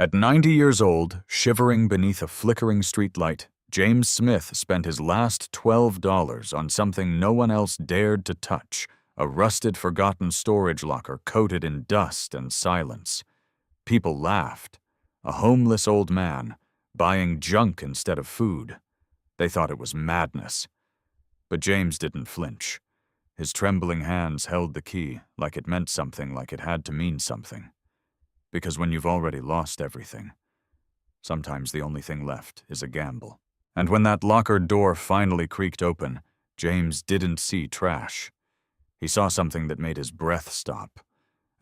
At 90 years old, shivering beneath a flickering streetlight, James Smith spent his last $12 on something no one else dared to touch, a rusted, forgotten storage locker coated in dust and silence. People laughed. A homeless old man, buying junk instead of food. They thought it was madness. But James didn't flinch. His trembling hands held the key like it meant something, like it had to mean something. Because when you've already lost everything, sometimes the only thing left is a gamble. And when that locker door finally creaked open, James didn't see trash. He saw something that made his breath stop,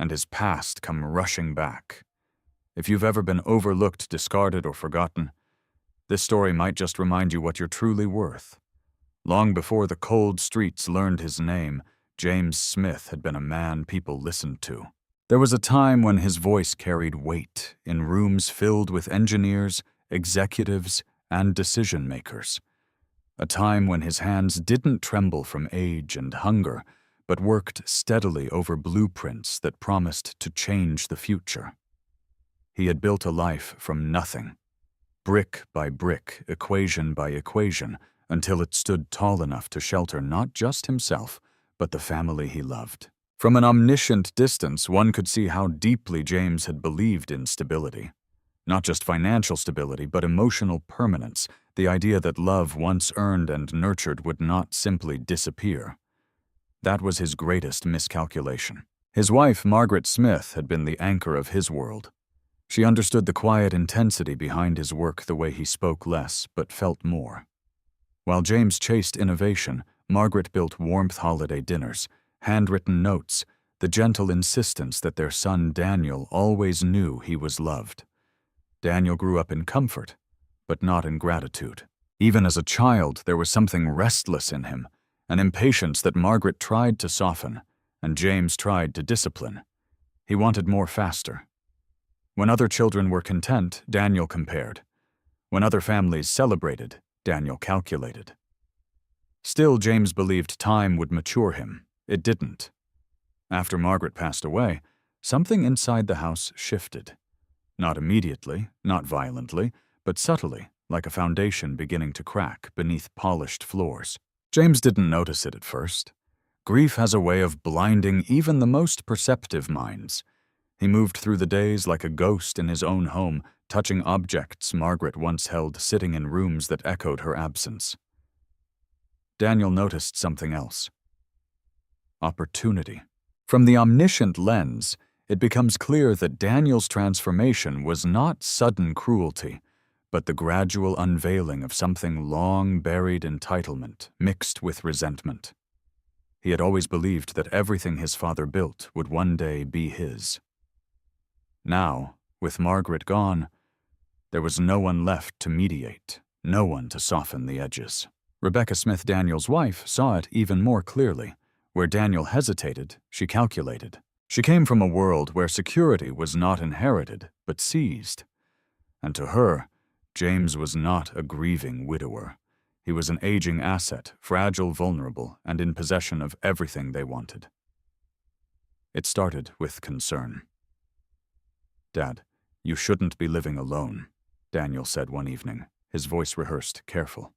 and his past come rushing back. If you've ever been overlooked, discarded, or forgotten, this story might just remind you what you're truly worth. Long before the cold streets learned his name, James Smith had been a man people listened to. There was a time when his voice carried weight in rooms filled with engineers, executives, and decision-makers. A time when his hands didn't tremble from age and hunger, but worked steadily over blueprints that promised to change the future. He had built a life from nothing, brick by brick, equation by equation, until it stood tall enough to shelter not just himself, but the family he loved. From an omniscient distance, one could see how deeply James had believed in stability. Not just financial stability, but emotional permanence, the idea that love once earned and nurtured would not simply disappear. That was his greatest miscalculation. His wife, Margaret Smith, had been the anchor of his world. She understood the quiet intensity behind his work, the way he spoke less but felt more. While James chased innovation, Margaret built warmth holiday dinners, handwritten notes, the gentle insistence that their son Daniel always knew he was loved. Daniel grew up in comfort, but not in gratitude. Even as a child, there was something restless in him, an impatience that Margaret tried to soften, and James tried to discipline. He wanted more faster. When other children were content, Daniel compared. When other families celebrated, Daniel calculated. Still, James believed time would mature him. It didn't. After Margaret passed away, something inside the house shifted. Not immediately, not violently, but subtly, like a foundation beginning to crack beneath polished floors. James didn't notice it at first. Grief has a way of blinding even the most perceptive minds. He moved through the days like a ghost in his own home, touching objects Margaret once held, sitting in rooms that echoed her absence. Daniel noticed something else. Opportunity. From the omniscient lens, it becomes clear that Daniel's transformation was not sudden cruelty, but the gradual unveiling of something long-buried entitlement mixed with resentment. He had always believed that everything his father built would one day be his. Now, with Margaret gone, there was no one left to mediate, no one to soften the edges. Rebecca Smith, Daniel's wife, saw it even more clearly. Where Daniel hesitated, she calculated. She came from a world where security was not inherited, but seized. And to her, James was not a grieving widower. He was an aging asset, fragile, vulnerable, and in possession of everything they wanted. It started with concern. "Dad, you shouldn't be living alone," Daniel said one evening, his voice rehearsed, careful.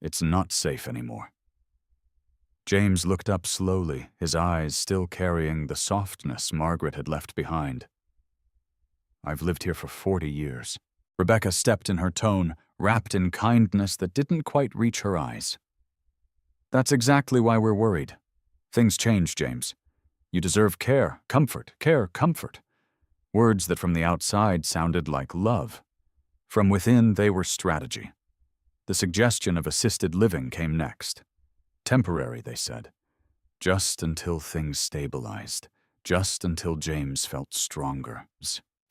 "It's not safe anymore." James looked up slowly, his eyes still carrying the softness Margaret had left behind. "I've lived here for 40 years. Rebecca stepped in her tone, wrapped in kindness that didn't quite reach her eyes. "That's exactly why we're worried. Things change, James. You deserve care, comfort, comfort. Words that from the outside sounded like love. From within, they were strategy. The suggestion of assisted living came next. Temporary, they said. Just until things stabilized. Just until James felt stronger.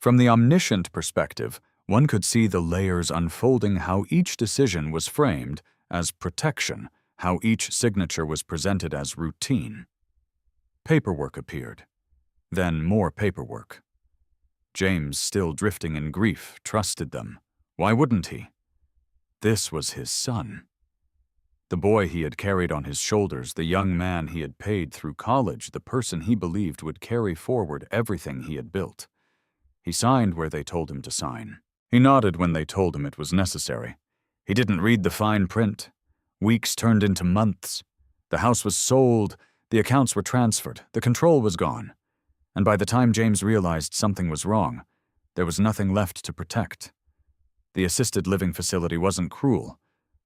From the omniscient perspective, one could see the layers unfolding, how each decision was framed as protection, how each signature was presented as routine. Paperwork appeared. Then more paperwork. James, still drifting in grief, trusted them. Why wouldn't he? This was his son. The boy he had carried on his shoulders, the young man he had paid through college, the person he believed would carry forward everything he had built. He signed where they told him to sign. He nodded when they told him it was necessary. He didn't read the fine print. Weeks turned into months. The house was sold, the accounts were transferred, the control was gone. And by the time James realized something was wrong, there was nothing left to protect. The assisted living facility wasn't cruel,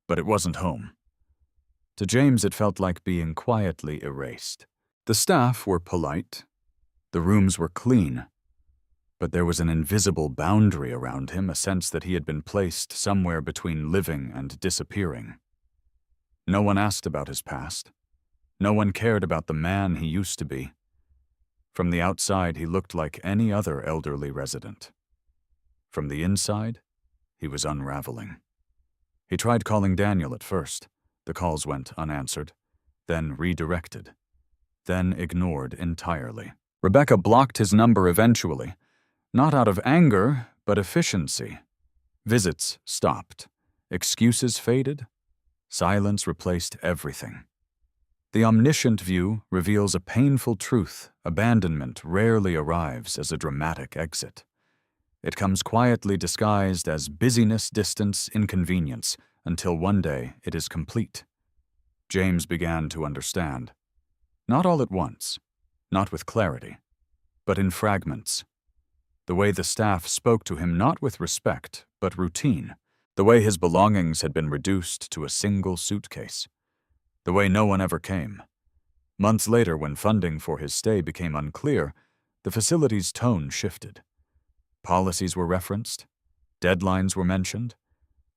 but it wasn't home. To James, it felt like being quietly erased. The staff were polite. The rooms were clean. But there was an invisible boundary around him, a sense that he had been placed somewhere between living and disappearing. No one asked about his past. No one cared about the man he used to be. From the outside, he looked like any other elderly resident. From the inside, he was unraveling. He tried calling Daniel at first. The calls went unanswered, then redirected, then ignored entirely. Rebecca blocked his number eventually, not out of anger, but efficiency. Visits stopped. Excuses faded. Silence replaced everything. The omniscient view reveals a painful truth. Abandonment rarely arrives as a dramatic exit. It comes quietly disguised as busyness, distance, inconvenience, until one day it is complete. James began to understand. Not all at once, not with clarity, but in fragments. The way the staff spoke to him not with respect, but routine. The way his belongings had been reduced to a single suitcase. The way no one ever came. Months later, when funding for his stay became unclear, the facility's tone shifted. Policies were referenced. Deadlines were mentioned.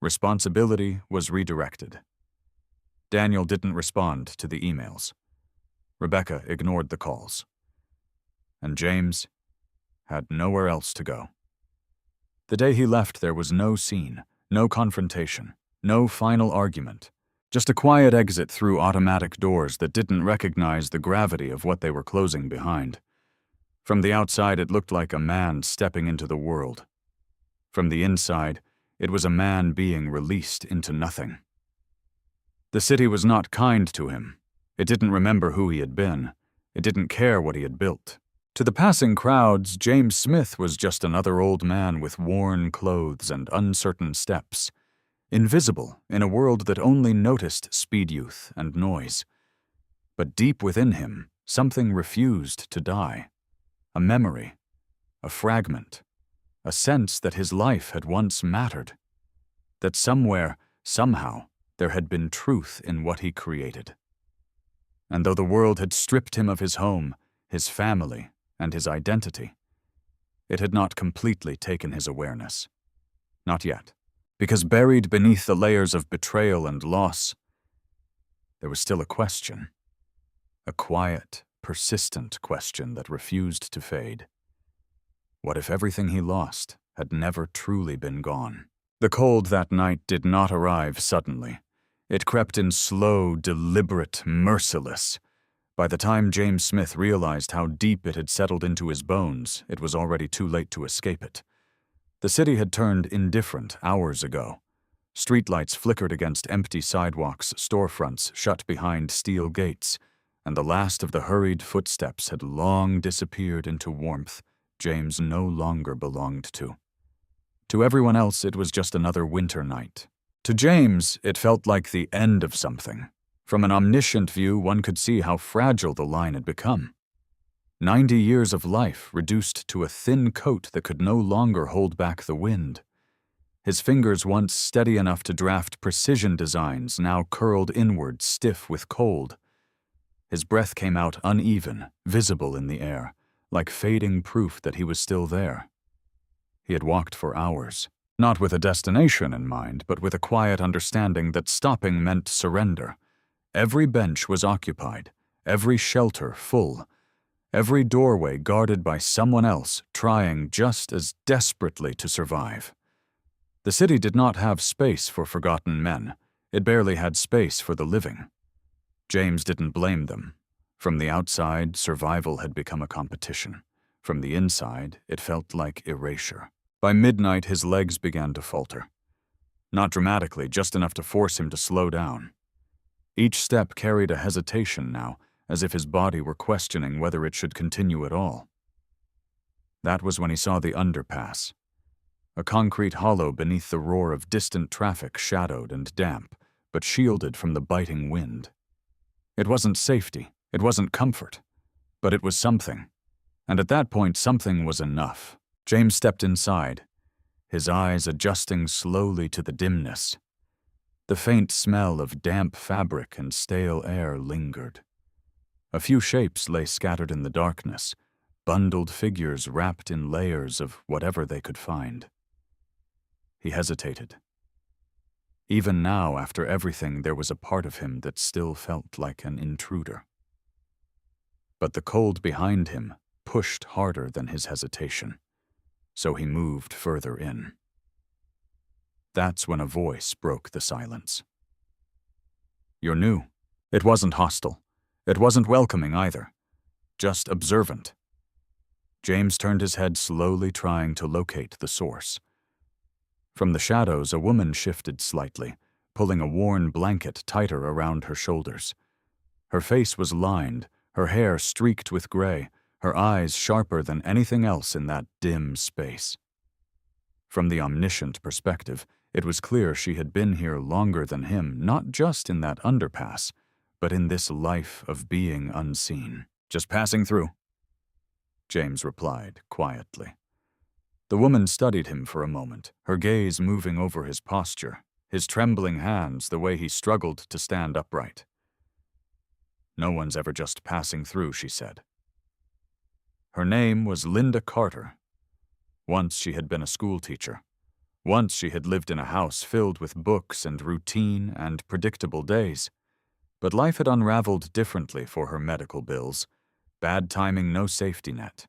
Responsibility was redirected. Daniel didn't respond to the emails. Rebecca ignored the calls. And James had nowhere else to go. The day he left, there was no scene, no confrontation, no final argument, just a quiet exit through automatic doors that didn't recognize the gravity of what they were closing behind. From the outside, it looked like a man stepping into the world. From the inside, it was a man being released into nothing. The city was not kind to him. It didn't remember who he had been. It didn't care what he had built. To the passing crowds, James Smith was just another old man with worn clothes and uncertain steps, invisible in a world that only noticed speed youth and noise. But deep within him, something refused to die. A memory, a fragment, a sense that his life had once mattered, that somewhere, somehow, there had been truth in what he created. And though the world had stripped him of his home, his family, and his identity, it had not completely taken his awareness. Not yet, because buried beneath the layers of betrayal and loss, there was still a question, a quiet, persistent question that refused to fade. What if everything he lost had never truly been gone? The cold that night did not arrive suddenly. It crept in slow, deliberate, merciless. By the time James Smith realized how deep it had settled into his bones, it was already too late to escape it. The city had turned indifferent hours ago. Streetlights flickered against empty sidewalks, storefronts shut behind steel gates, and the last of the hurried footsteps had long disappeared into warmth James no longer belonged to. To everyone else, it was just another winter night. To James, it felt like the end of something. From an omniscient view, one could see how fragile the line had become. 90 years of life reduced to a thin coat that could no longer hold back the wind. His fingers, once steady enough to draft precision designs, now curled inward, stiff with cold. His breath came out uneven, visible in the air, like fading proof that he was still there. He had walked for hours, not with a destination in mind, but with a quiet understanding that stopping meant surrender. Every bench was occupied, every shelter full, every doorway guarded by someone else trying just as desperately to survive. The city did not have space for forgotten men. It barely had space for the living. James didn't blame them. From the outside, survival had become a competition. From the inside, it felt like erasure. By midnight, his legs began to falter. Not dramatically, just enough to force him to slow down. Each step carried a hesitation now, as if his body were questioning whether it should continue at all. That was when he saw the underpass. A concrete hollow beneath the roar of distant traffic, shadowed and damp, but shielded from the biting wind. It wasn't safety, it wasn't comfort, but it was something. And at that point, something was enough. James stepped inside, his eyes adjusting slowly to the dimness. The faint smell of damp fabric and stale air lingered. A few shapes lay scattered in the darkness, bundled figures wrapped in layers of whatever they could find. He hesitated. Even now, after everything, there was a part of him that still felt like an intruder. But the cold behind him pushed harder than his hesitation, so he moved further in. That's when a voice broke the silence. "You're new." It wasn't hostile. It wasn't welcoming either. Just observant. James turned his head slowly, trying to locate the source. From the shadows, a woman shifted slightly, pulling a worn blanket tighter around her shoulders. Her face was lined, her hair streaked with gray, her eyes sharper than anything else in that dim space. From the omniscient perspective, it was clear she had been here longer than him, not just in that underpass, but in this life of being unseen. "Just passing through," James replied quietly. The woman studied him for a moment, her gaze moving over his posture, his trembling hands, the way he struggled to stand upright. "No one's ever just passing through," she said. Her name was Linda Carter. Once she had been a schoolteacher. Once she had lived in a house filled with books and routine and predictable days. But life had unraveled differently for her medical bills. Bad timing, no safety net.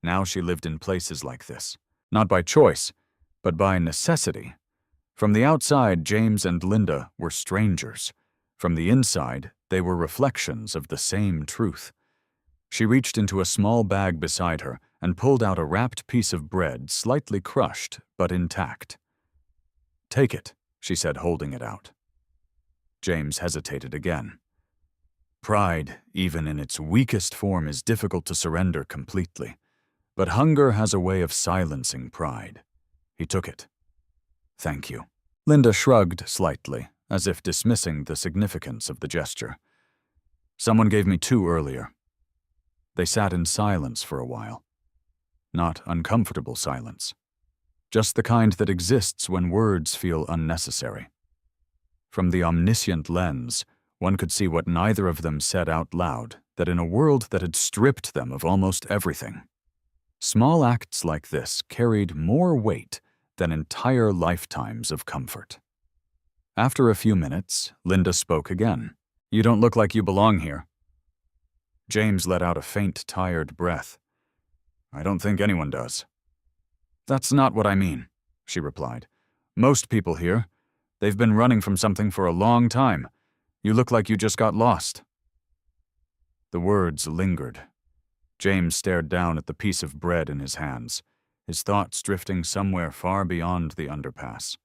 Now she lived in places like this, not by choice, but by necessity. From the outside, James and Linda were strangers. From the inside, they were reflections of the same truth. She reached into a small bag beside her and pulled out a wrapped piece of bread, slightly crushed, but intact. "Take it," she said, holding it out. James hesitated again. Pride, even in its weakest form, is difficult to surrender completely. But hunger has a way of silencing pride. He took it. "Thank you." Linda shrugged slightly, as if dismissing the significance of the gesture. "Someone gave me 2 earlier." They sat in silence for a while. Not uncomfortable silence. Just the kind that exists when words feel unnecessary. From the omniscient lens, one could see what neither of them said out loud, that in a world that had stripped them of almost everything, small acts like this carried more weight than entire lifetimes of comfort. After a few minutes, Linda spoke again. "You don't look like you belong here." James let out a faint, tired breath. "I don't think anyone does." "That's not what I mean," she replied. "Most people here, they've been running from something for a long time. You look like you just got lost." The words lingered. James stared down at the piece of bread in his hands, his thoughts drifting somewhere far beyond the underpass.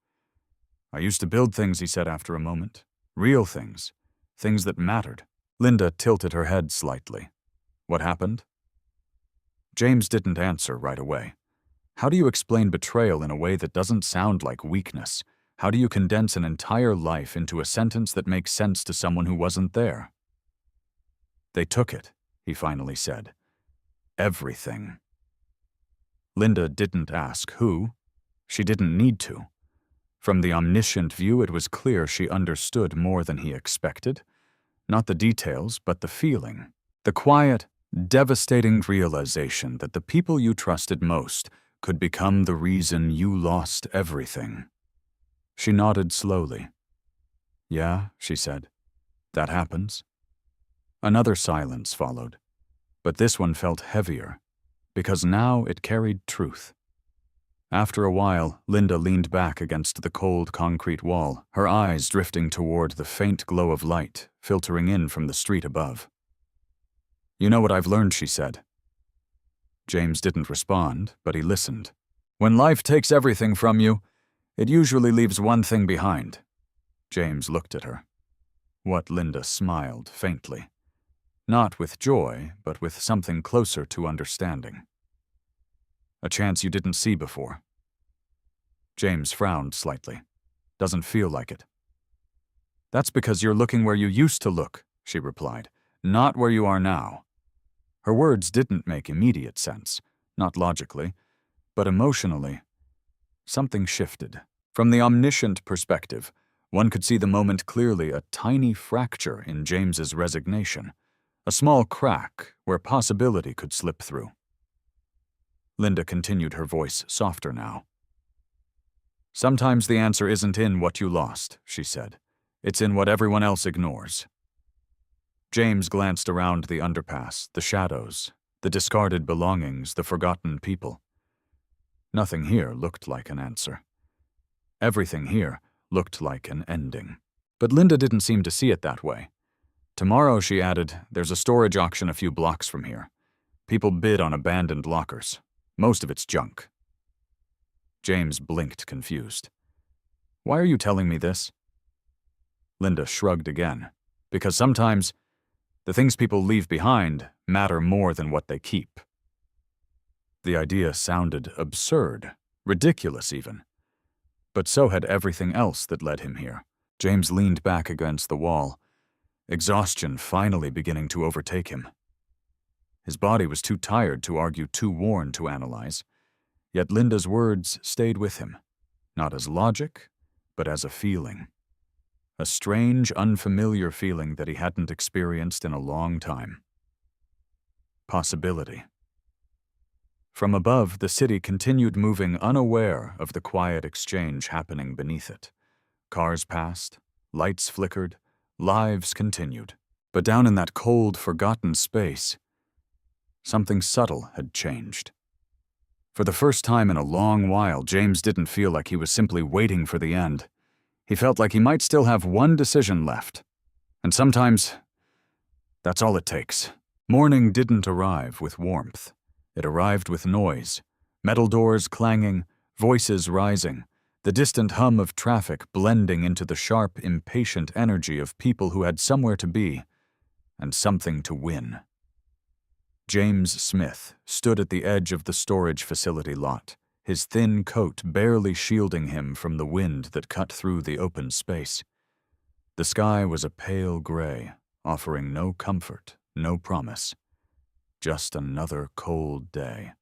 "I used to build things," he said after a moment. "Real things. Things that mattered." Linda tilted her head slightly. "What happened?" James didn't answer right away. How do you explain betrayal in a way that doesn't sound like weakness? How do you condense an entire life into a sentence that makes sense to someone who wasn't there? "They took it," he finally said. "Everything." Linda didn't ask who. She didn't need to. From the omniscient view, it was clear she understood more than he expected. Not the details, but the feeling. The quiet, devastating realization that the people you trusted most could become the reason you lost everything. She nodded slowly. "Yeah," she said. "That happens." Another silence followed, but this one felt heavier, because now it carried truth. After a while, Linda leaned back against the cold concrete wall, her eyes drifting toward the faint glow of light filtering in from the street above. "You know what I've learned," she said. James didn't respond, but he listened. "When life takes everything from you, it usually leaves one thing behind." James looked at her. What? Linda smiled faintly. Not with joy, but with something closer to understanding. A chance you didn't see before. James frowned slightly. Doesn't feel like it. That's because you're looking where you used to look, she replied, not where you are now. Her words didn't make immediate sense, not logically, but emotionally. Something shifted. From the omniscient perspective, one could see the moment clearly, a tiny fracture in James's resignation, a small crack where possibility could slip through. Linda continued, her voice softer now. Sometimes the answer isn't in what you lost, she said. It's in what everyone else ignores. James glanced around the underpass, the shadows, the discarded belongings, the forgotten people. Nothing here looked like an answer. Everything here looked like an ending. But Linda didn't seem to see it that way. Tomorrow, she added, there's a storage auction a few blocks from here. People bid on abandoned lockers. Most of it's junk. James blinked, confused. Why are you telling me this? Linda shrugged again. Because sometimes the things people leave behind matter more than what they keep. The idea sounded absurd, ridiculous even. But so had everything else that led him here. James leaned back against the wall, exhaustion finally beginning to overtake him. His body was too tired to argue, too worn to analyze. Yet Linda's words stayed with him, not as logic, but as a feeling. A strange, unfamiliar feeling that he hadn't experienced in a long time. Possibility. From above, the city continued moving, unaware of the quiet exchange happening beneath it. Cars passed, lights flickered, lives continued. But down in that cold, forgotten space, something subtle had changed. For the first time in a long while, James didn't feel like he was simply waiting for the end. He felt like he might still have one decision left. And sometimes, that's all it takes. Morning didn't arrive with warmth. It arrived with noise, metal doors clanging, voices rising, the distant hum of traffic blending into the sharp, impatient energy of people who had somewhere to be and something to win. James Smith stood at the edge of the storage facility lot, his thin coat barely shielding him from the wind that cut through the open space. The sky was a pale gray, offering no comfort, no promise. Just another cold day.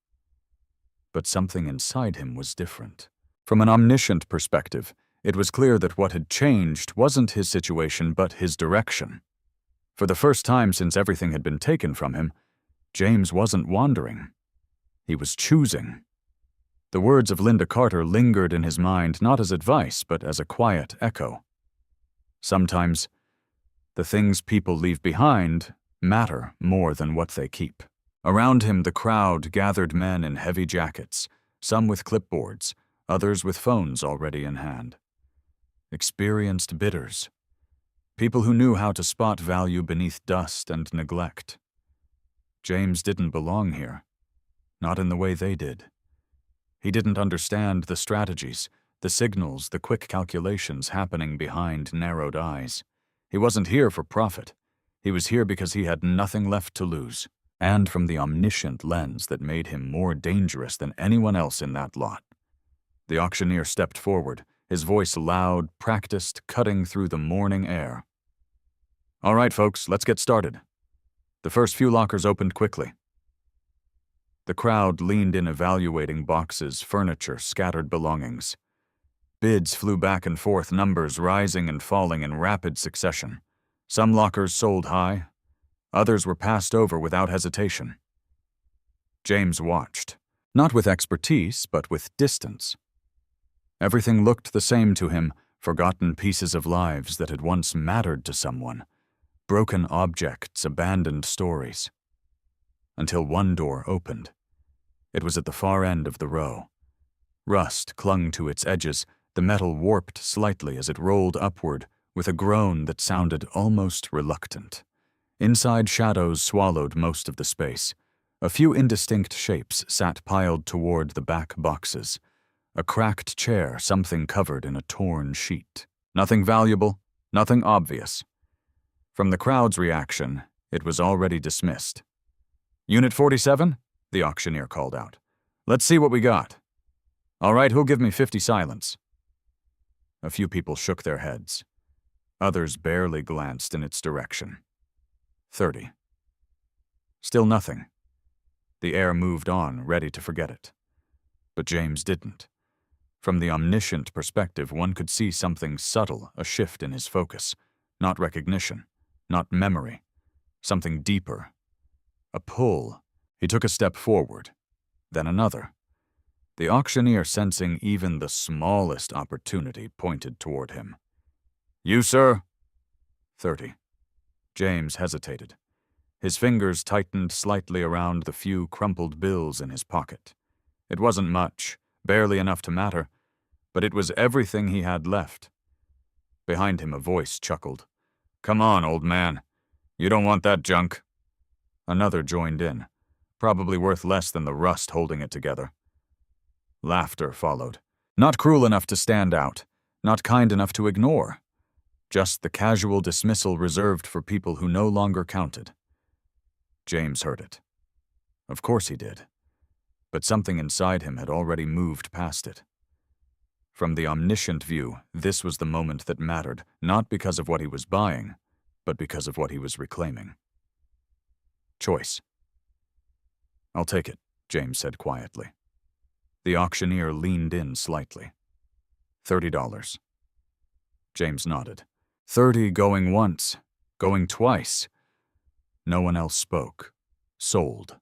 But something inside him was different. From an omniscient perspective, it was clear that what had changed wasn't his situation but his direction. For the first time since everything had been taken from him, James wasn't wandering. He was choosing. The words of Linda Carter lingered in his mind not as advice but as a quiet echo. Sometimes, the things people leave behind matter more than what they keep. Around him, the crowd gathered, men in heavy jackets, some with clipboards, others with phones already in hand. Experienced bidders. People who knew how to spot value beneath dust and neglect. James didn't belong here. Not in the way they did. He didn't understand the strategies, the signals, the quick calculations happening behind narrowed eyes. He wasn't here for profit. He was here because he had nothing left to lose, and from the omniscient lens that made him more dangerous than anyone else in that lot. The auctioneer stepped forward, his voice loud, practiced, cutting through the morning air. All right, folks, let's get started. The first few lockers opened quickly. The crowd leaned in, evaluating boxes, furniture, scattered belongings. Bids flew back and forth, numbers rising and falling in rapid succession. Some lockers sold high. Others were passed over without hesitation. James watched, not with expertise, but with distance. Everything looked the same to him, forgotten pieces of lives that had once mattered to someone. Broken objects, abandoned stories. Until one door opened. It was at the far end of the row. Rust clung to its edges, the metal warped slightly as it rolled upward with a groan that sounded almost reluctant. Inside, shadows swallowed most of the space. A few indistinct shapes sat piled toward the back boxes. A cracked chair, something covered in a torn sheet. Nothing valuable, nothing obvious. From the crowd's reaction, it was already dismissed. Unit 47? The auctioneer called out. Let's see what we got. All right, who'll give me 50 silence? A few people shook their heads. Others barely glanced in its direction. 30. Still nothing. The air moved on, ready to forget it. But James didn't. From the omniscient perspective, one could see something subtle, a shift in his focus. Not recognition, not memory. Something deeper. A pull. He took a step forward, then another. The auctioneer, sensing even the smallest opportunity, pointed toward him. You, sir? 30. James hesitated. His fingers tightened slightly around the few crumpled bills in his pocket. It wasn't much, barely enough to matter, but it was everything he had left. Behind him a voice chuckled. Come on, old man. You don't want that junk. Another joined in, probably worth less than the rust holding it together. Laughter followed. Not cruel enough to stand out, not kind enough to ignore. Just the casual dismissal reserved for people who no longer counted. James heard it. Of course he did. But something inside him had already moved past it. From the omniscient view, this was the moment that mattered, not because of what he was buying, but because of what he was reclaiming. Choice. I'll take it, James said quietly. The auctioneer leaned in slightly. $30. James nodded. 30 going once, going twice. No one else spoke. Sold.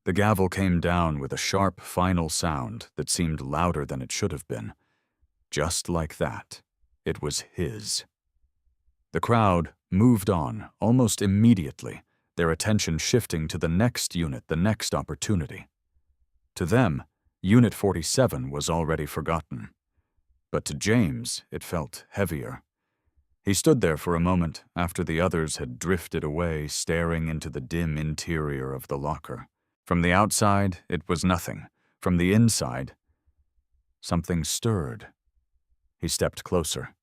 The gavel came down with a sharp, final sound that seemed louder than it should have been. Just like that, it was his. The crowd moved on almost immediately, their attention shifting to the next unit, the next opportunity. To them, Unit 47 was already forgotten. But to James, it felt heavier. He stood there for a moment after the others had drifted away, staring into the dim interior of the locker. From the outside, it was nothing. From the inside, something stirred. He stepped closer.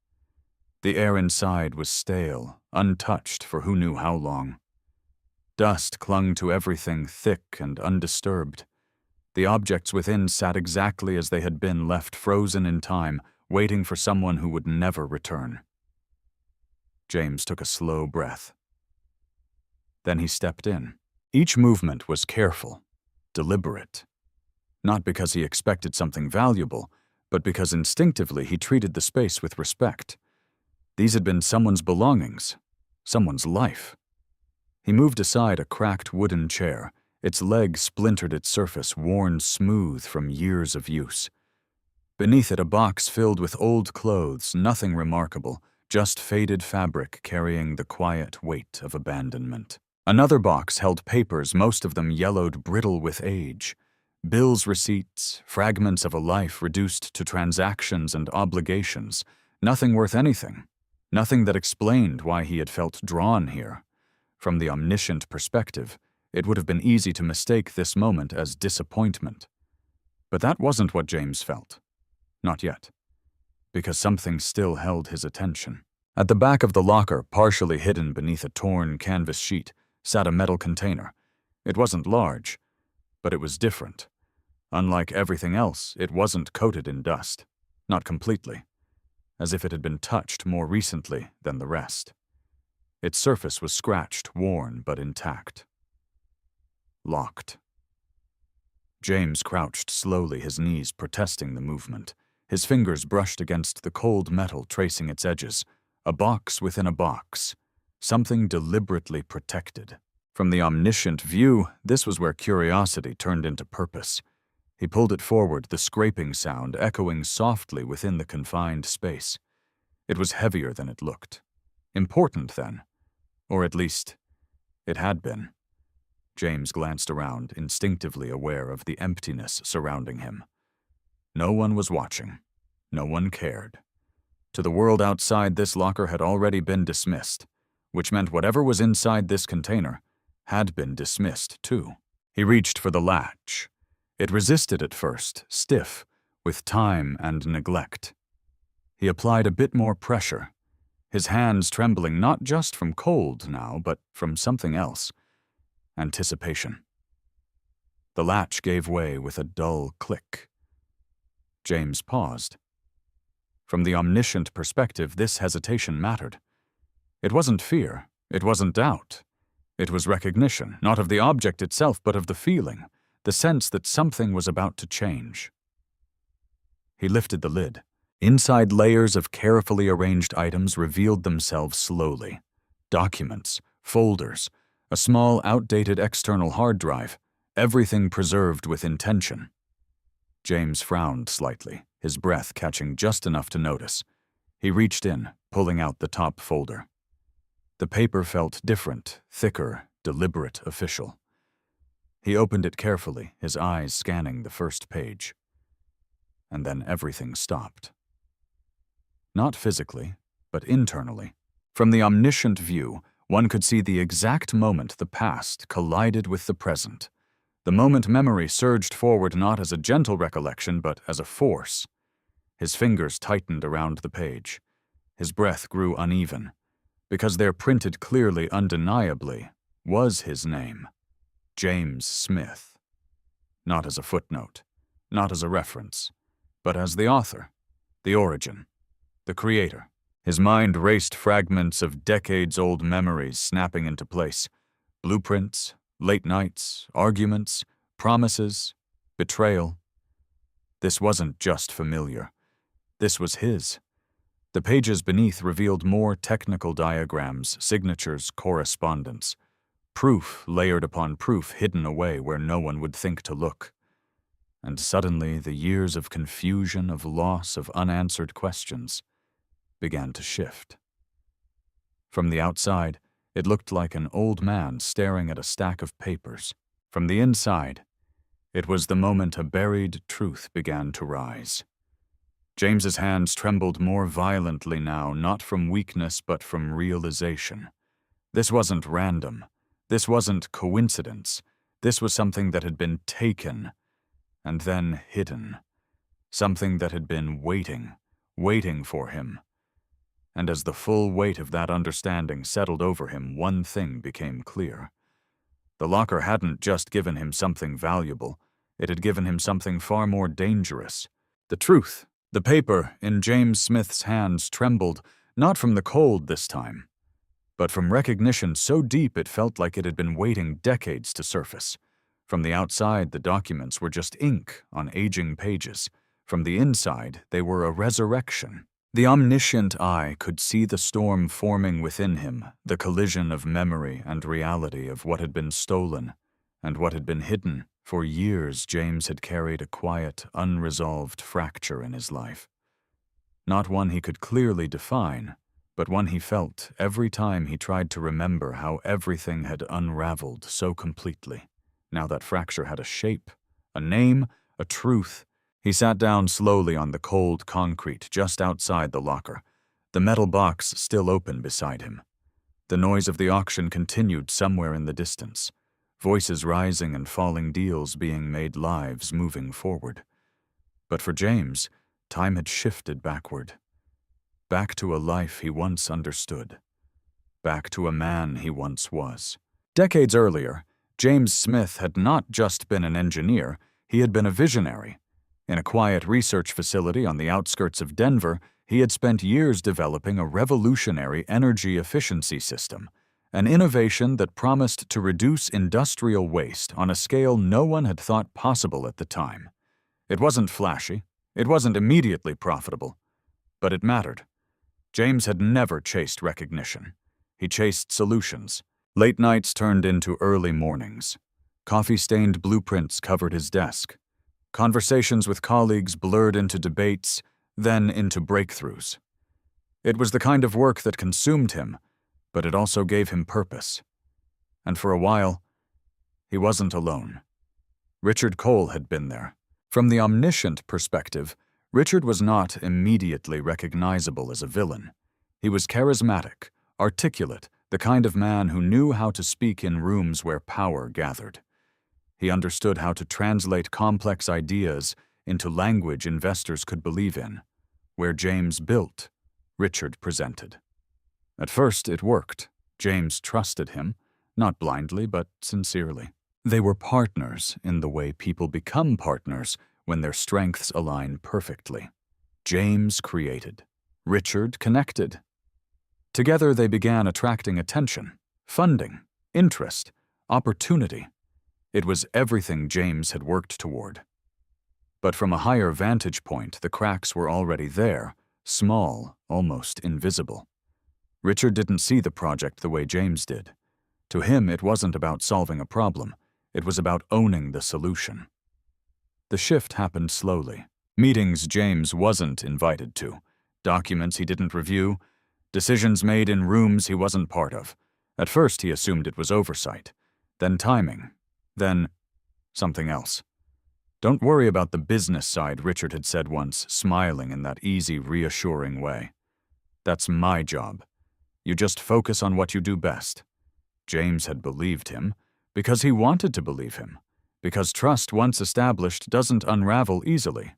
The air inside was stale, untouched for who knew how long. Dust clung to everything, thick and undisturbed. The objects within sat exactly as they had been, left frozen in time, waiting for someone who would never return. James took a slow breath. Then he stepped in. Each movement was careful, deliberate. Not because he expected something valuable, but because instinctively he treated the space with respect. These had been someone's belongings, someone's life. He moved aside a cracked wooden chair, its leg splintered, its surface worn smooth from years of use. Beneath it a box filled with old clothes, nothing remarkable, just faded fabric carrying the quiet weight of abandonment. Another box held papers, most of them yellowed, brittle with age. Bills, receipts, fragments of a life reduced to transactions and obligations. Nothing worth anything. Nothing that explained why he had felt drawn here. From the omniscient perspective, it would have been easy to mistake this moment as disappointment. But that wasn't what James felt. Not yet. Because something still held his attention. At the back of the locker, partially hidden beneath a torn canvas sheet, sat a metal container. It wasn't large, but it was different. Unlike everything else, it wasn't coated in dust. Not completely. As if it had been touched more recently than the rest. Its surface was scratched, worn, but intact. Locked. James crouched slowly, his knees protesting the movement. His fingers brushed against the cold metal, tracing its edges. A box within a box. Something deliberately protected. From the omniscient view, this was where curiosity turned into purpose. He pulled it forward, the scraping sound echoing softly within the confined space. It was heavier than it looked. Important, then. Or at least, it had been. James glanced around, instinctively aware of the emptiness surrounding him. No one was watching. No one cared. To the world outside, this locker had already been dismissed, which meant whatever was inside this container had been dismissed, too. He reached for the latch. It resisted at first, stiff, with time and neglect. He applied a bit more pressure, his hands trembling not just from cold now, but from something else. Anticipation. The latch gave way with a dull click. James paused. From the omniscient perspective, this hesitation mattered. It wasn't fear. It wasn't doubt. It was recognition, not of the object itself, but of the feeling, the sense that something was about to change. He lifted the lid. Inside, layers of carefully arranged items revealed themselves slowly. Documents, folders, a small, outdated external hard drive, everything preserved with intention. James frowned slightly, his breath catching just enough to notice. He reached in, pulling out the top folder. The paper felt different, thicker, deliberate, official. He opened it carefully, his eyes scanning the first page. And then everything stopped. Not physically, but internally. From the omniscient view, one could see the exact moment the past collided with the present. The moment memory surged forward not as a gentle recollection, but as a force. His fingers tightened around the page. His breath grew uneven, because there printed clearly, undeniably, was his name, James Smith. Not as a footnote, not as a reference, but as the author, the origin, the creator. His mind raced fragments of decades-old memories snapping into place. Blueprints, late nights, arguments, promises, betrayal. This wasn't just familiar. This was his. The pages beneath revealed more technical diagrams, signatures, correspondence. Proof layered upon proof hidden away where no one would think to look. And suddenly the years of confusion, of loss, of unanswered questions began to shift. From the outside, it looked like an old man staring at a stack of papers. From the inside, it was the moment a buried truth began to rise. James's hands trembled more violently now, not from weakness but from realization. This wasn't random. This wasn't coincidence. This was something that had been taken and then hidden. Something that had been waiting for him. And as the full weight of that understanding settled over him, one thing became clear. The locker hadn't just given him something valuable. It had given him something far more dangerous. The truth. The paper in James Smith's hands trembled, not from the cold this time, but from recognition so deep it felt like it had been waiting decades to surface. From the outside, the documents were just ink on aging pages. From the inside, they were a resurrection. The omniscient eye could see the storm forming within him, the collision of memory and reality of what had been stolen and what had been hidden. For years, James had carried a quiet, unresolved fracture in his life. Not one he could clearly define, but one he felt every time he tried to remember how everything had unraveled so completely. Now that fracture had a shape, a name, a truth. He sat down slowly on the cold concrete just outside the locker, the metal box still open beside him. The noise of the auction continued somewhere in the distance, voices rising and falling, deals being made, lives moving forward. But for James, time had shifted backward. Back to a life he once understood. Back to a man he once was. Decades earlier, James Smith had not just been an engineer, he had been a visionary. In a quiet research facility on the outskirts of Denver, he had spent years developing a revolutionary energy efficiency system, an innovation that promised to reduce industrial waste on a scale no one had thought possible at the time. It wasn't flashy, it wasn't immediately profitable, but it mattered. James had never chased recognition. He chased solutions. Late nights turned into early mornings. Coffee-stained blueprints covered his desk. Conversations with colleagues blurred into debates, then into breakthroughs. It was the kind of work that consumed him, but it also gave him purpose. And for a while, he wasn't alone. Richard Cole had been there. From the omniscient perspective, Richard was not immediately recognizable as a villain. He was charismatic, articulate, the kind of man who knew how to speak in rooms where power gathered. He understood how to translate complex ideas into language investors could believe in. Where James built, Richard presented. At first, it worked. James trusted him, not blindly, but sincerely. They were partners in the way people become partners when their strengths align perfectly. James created. Richard connected. Together they began attracting attention, funding, interest, opportunity. It was everything James had worked toward. But from a higher vantage point, the cracks were already there, small, almost invisible. Richard didn't see the project the way James did. To him, it wasn't about solving a problem. It was about owning the solution. The shift happened slowly. Meetings James wasn't invited to, documents he didn't review, decisions made in rooms he wasn't part of. At first, he assumed it was oversight, then timing, then something else. "Don't worry about the business side," Richard had said once, smiling in that easy, reassuring way. "That's my job. You just focus on what you do best." James had believed him because he wanted to believe him, because trust once established doesn't unravel easily.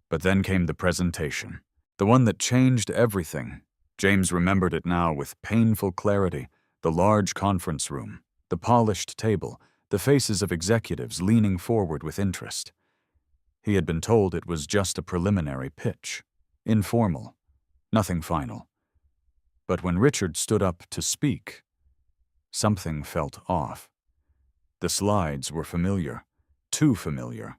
But then came the presentation, the one that changed everything. James remembered it now with painful clarity: the large conference room, the polished table, the faces of executives leaning forward with interest. He had been told it was just a preliminary pitch, informal, nothing final. But when Richard stood up to speak, something felt off. The slides were familiar, too familiar.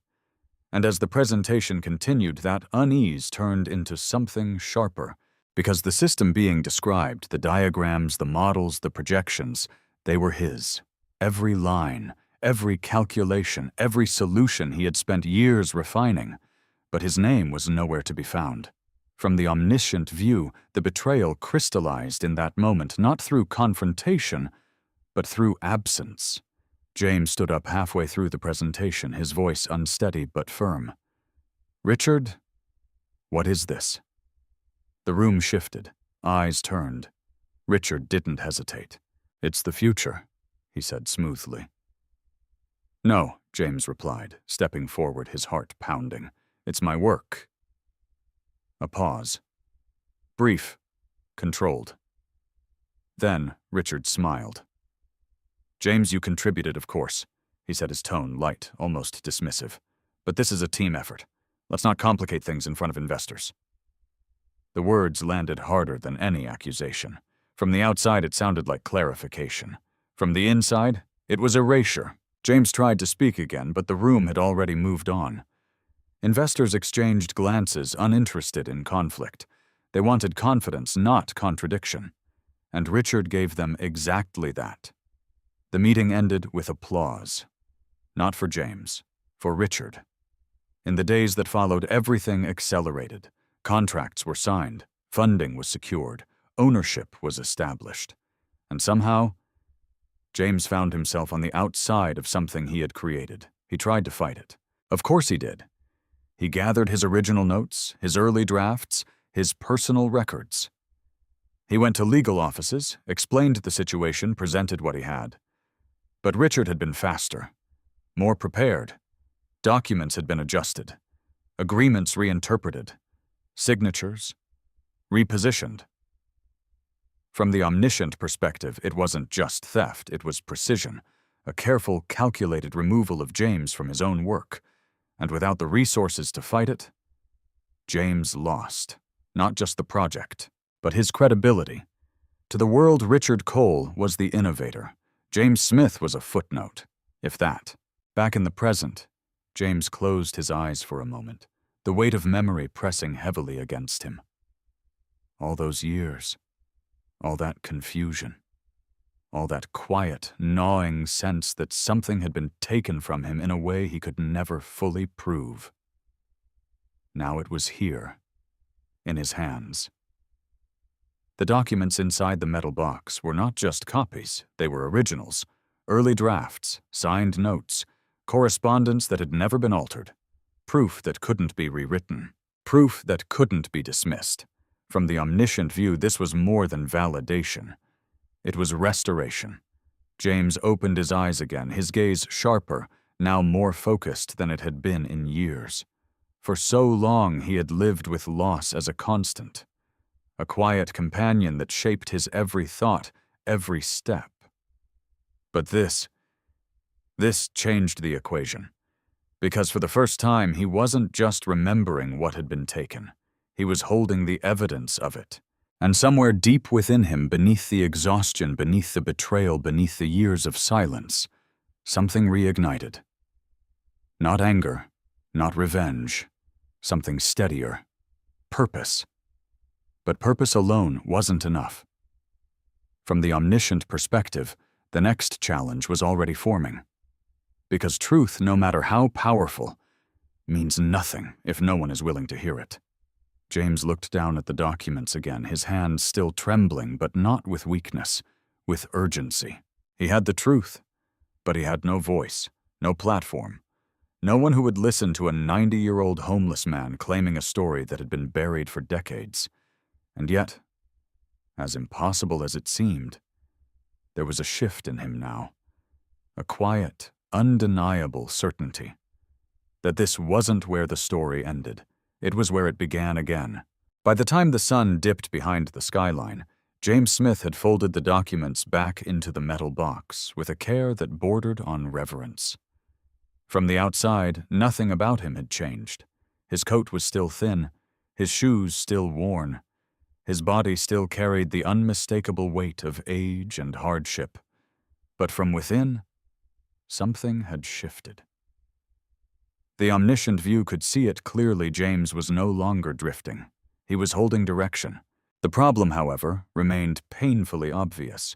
And as the presentation continued, that unease turned into something sharper, because the system being described, the diagrams, the models, the projections, they were his. Every line, every calculation, every solution he had spent years refining, but his name was nowhere to be found. From the omniscient view, the betrayal crystallized in that moment, not through confrontation, but through absence. James stood up halfway through the presentation, his voice unsteady but firm. "Richard, what is this?" The room shifted, eyes turned. Richard didn't hesitate. "It's the future," he said smoothly. "No," James replied, stepping forward, his heart pounding. "It's my work." A pause. Brief, controlled. Then Richard smiled. "James, you contributed, of course," he said, his tone light, almost dismissive. "But this is a team effort. Let's not complicate things in front of investors." The words landed harder than any accusation. From the outside, it sounded like clarification. From the inside, it was erasure. James tried to speak again, but the room had already moved on. Investors exchanged glances, uninterested in conflict. They wanted confidence, not contradiction. And Richard gave them exactly that. The meeting ended with applause. Not for James, for Richard. In the days that followed, everything accelerated. Contracts were signed, funding was secured, ownership was established. And somehow, James found himself on the outside of something he had created. He tried to fight it. Of course he did. He gathered his original notes, his early drafts, his personal records. He went to legal offices, explained the situation, presented what he had. But Richard had been faster, more prepared. Documents had been adjusted, agreements reinterpreted, signatures repositioned. From the omniscient perspective, it wasn't just theft, it was precision, a careful, calculated removal of James from his own work. And without the resources to fight it, James lost, not just the project, but his credibility. To the world, Richard Cole was the innovator. James Smith was a footnote, if that. Back in the present, James closed his eyes for a moment, the weight of memory pressing heavily against him. All those years, all that confusion, all that quiet, gnawing sense that something had been taken from him in a way he could never fully prove. Now it was here, in his hands. The documents inside the metal box were not just copies, they were originals, early drafts, signed notes, correspondence that had never been altered, proof that couldn't be rewritten, proof that couldn't be dismissed. From the omniscient view, this was more than validation. It was restoration. James opened his eyes again, his gaze sharper, now more focused than it had been in years. For so long he had lived with loss as a constant, a quiet companion that shaped his every thought, every step. But this This changed the equation, because for the first time he wasn't just remembering what had been taken. He was holding the evidence of it. And somewhere deep within him, beneath the exhaustion, beneath the betrayal, beneath the years of silence, something reignited. Not anger, not revenge, something steadier. Purpose. But purpose alone wasn't enough. From the omniscient perspective, the next challenge was already forming. Because truth, no matter how powerful, means nothing if no one is willing to hear it. James looked down at the documents again, his hands still trembling, but not with weakness, with urgency. He had the truth, but he had no voice, no platform, no one who would listen to a 90-year-old homeless man claiming a story that had been buried for decades. And yet, as impossible as it seemed, there was a shift in him now, a quiet, undeniable certainty that this wasn't where the story ended. It was where it began again. By the time the sun dipped behind the skyline, James Smith had folded the documents back into the metal box with a care that bordered on reverence. From the outside, nothing about him had changed. His coat was still thin, his shoes still worn. His body still carried the unmistakable weight of age and hardship. But from within, something had shifted. The omniscient view could see it clearly. James was no longer drifting. He was holding direction. The problem, however, remained painfully obvious.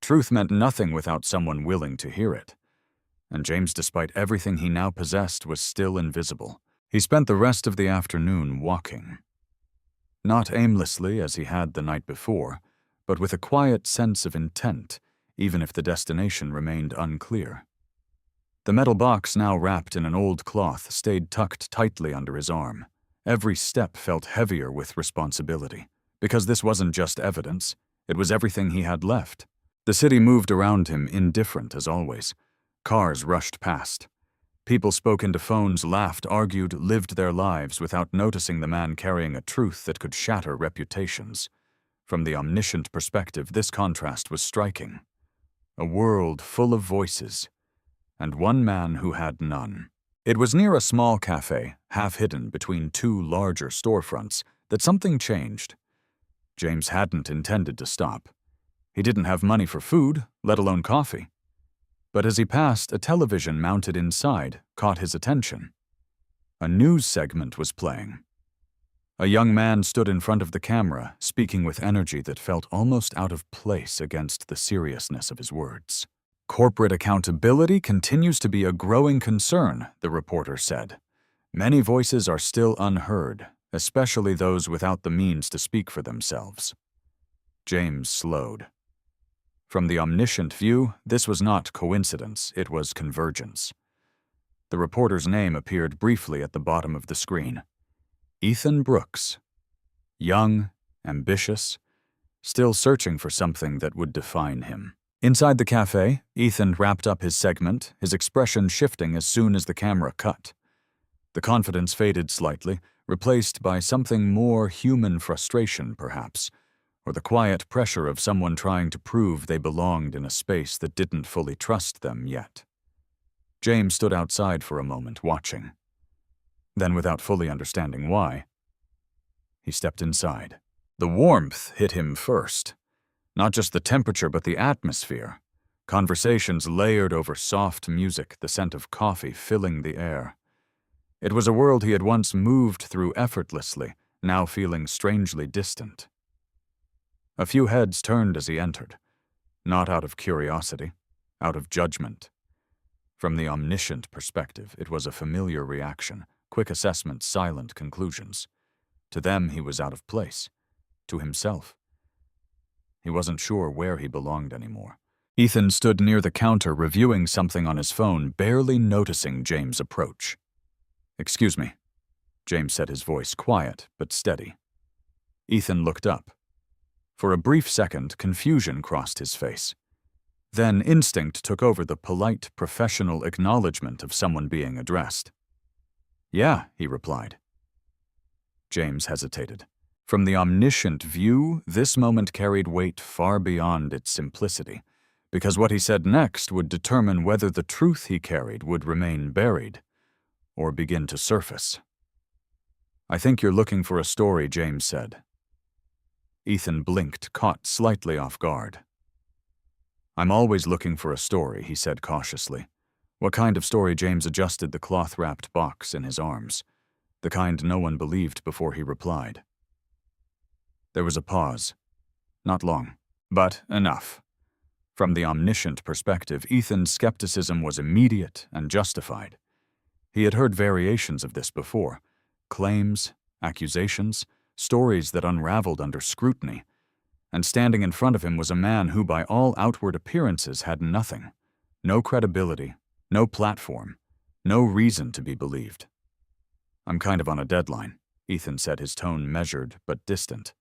Truth meant nothing without someone willing to hear it. And James, despite everything he now possessed, was still invisible. He spent the rest of the afternoon walking. Not aimlessly as he had the night before, but with a quiet sense of intent, even if the destination remained unclear. The metal box, now wrapped in an old cloth, stayed tucked tightly under his arm. Every step felt heavier with responsibility, because this wasn't just evidence, it was everything he had left. The city moved around him, indifferent as always. Cars rushed past. People spoke into phones, laughed, argued, lived their lives without noticing the man carrying a truth that could shatter reputations. From the omniscient perspective, this contrast was striking. A world full of voices, and one man who had none. It was near a small cafe, half hidden between two larger storefronts, that something changed. James hadn't intended to stop. He didn't have money for food, let alone coffee. But as he passed, a television mounted inside caught his attention. A news segment was playing. A young man stood in front of the camera, speaking with energy that felt almost out of place against the seriousness of his words. Corporate accountability continues to be a growing concern, the reporter said. Many voices are still unheard, especially those without the means to speak for themselves. James slowed. From the omniscient view, this was not coincidence, it was convergence. The reporter's name appeared briefly at the bottom of the screen. Ethan Brooks. Young, ambitious, still searching for something that would define him. Inside the cafe, Ethan wrapped up his segment, his expression shifting as soon as the camera cut. The confidence faded slightly, replaced by something more human frustration, perhaps, or the quiet pressure of someone trying to prove they belonged in a space that didn't fully trust them yet. James stood outside for a moment, watching. Then, without fully understanding why, he stepped inside. The warmth hit him first. Not just the temperature, but the atmosphere. Conversations layered over soft music, the scent of coffee filling the air. It was a world he had once moved through effortlessly, now feeling strangely distant. A few heads turned as he entered, not out of curiosity, out of judgment. From the omniscient perspective, it was a familiar reaction, quick assessments, silent conclusions. To them, he was out of place. To himself, he wasn't sure where he belonged anymore. Ethan stood near the counter reviewing something on his phone, barely noticing James' approach. "Excuse me," James said, his voice quiet but steady. Ethan looked up. For a brief second, confusion crossed his face. Then instinct took over, the polite, professional acknowledgement of someone being addressed. "Yeah," he replied. James hesitated. From the omniscient view, this moment carried weight far beyond its simplicity, because what he said next would determine whether the truth he carried would remain buried or begin to surface. "I think you're looking for a story," James said. Ethan blinked, caught slightly off guard. "I'm always looking for a story," he said cautiously. "What kind of story?" James adjusted the cloth-wrapped box in his arms, the kind no one believed before he replied. There was a pause. Not long, but enough. From the omniscient perspective, Ethan's skepticism was immediate and justified. He had heard variations of this before: claims, accusations, stories that unraveled under scrutiny. And standing in front of him was a man who, by all outward appearances, had nothing. No credibility, no platform, no reason to be believed. "I'm kind of on a deadline," Ethan said, his tone measured but distant.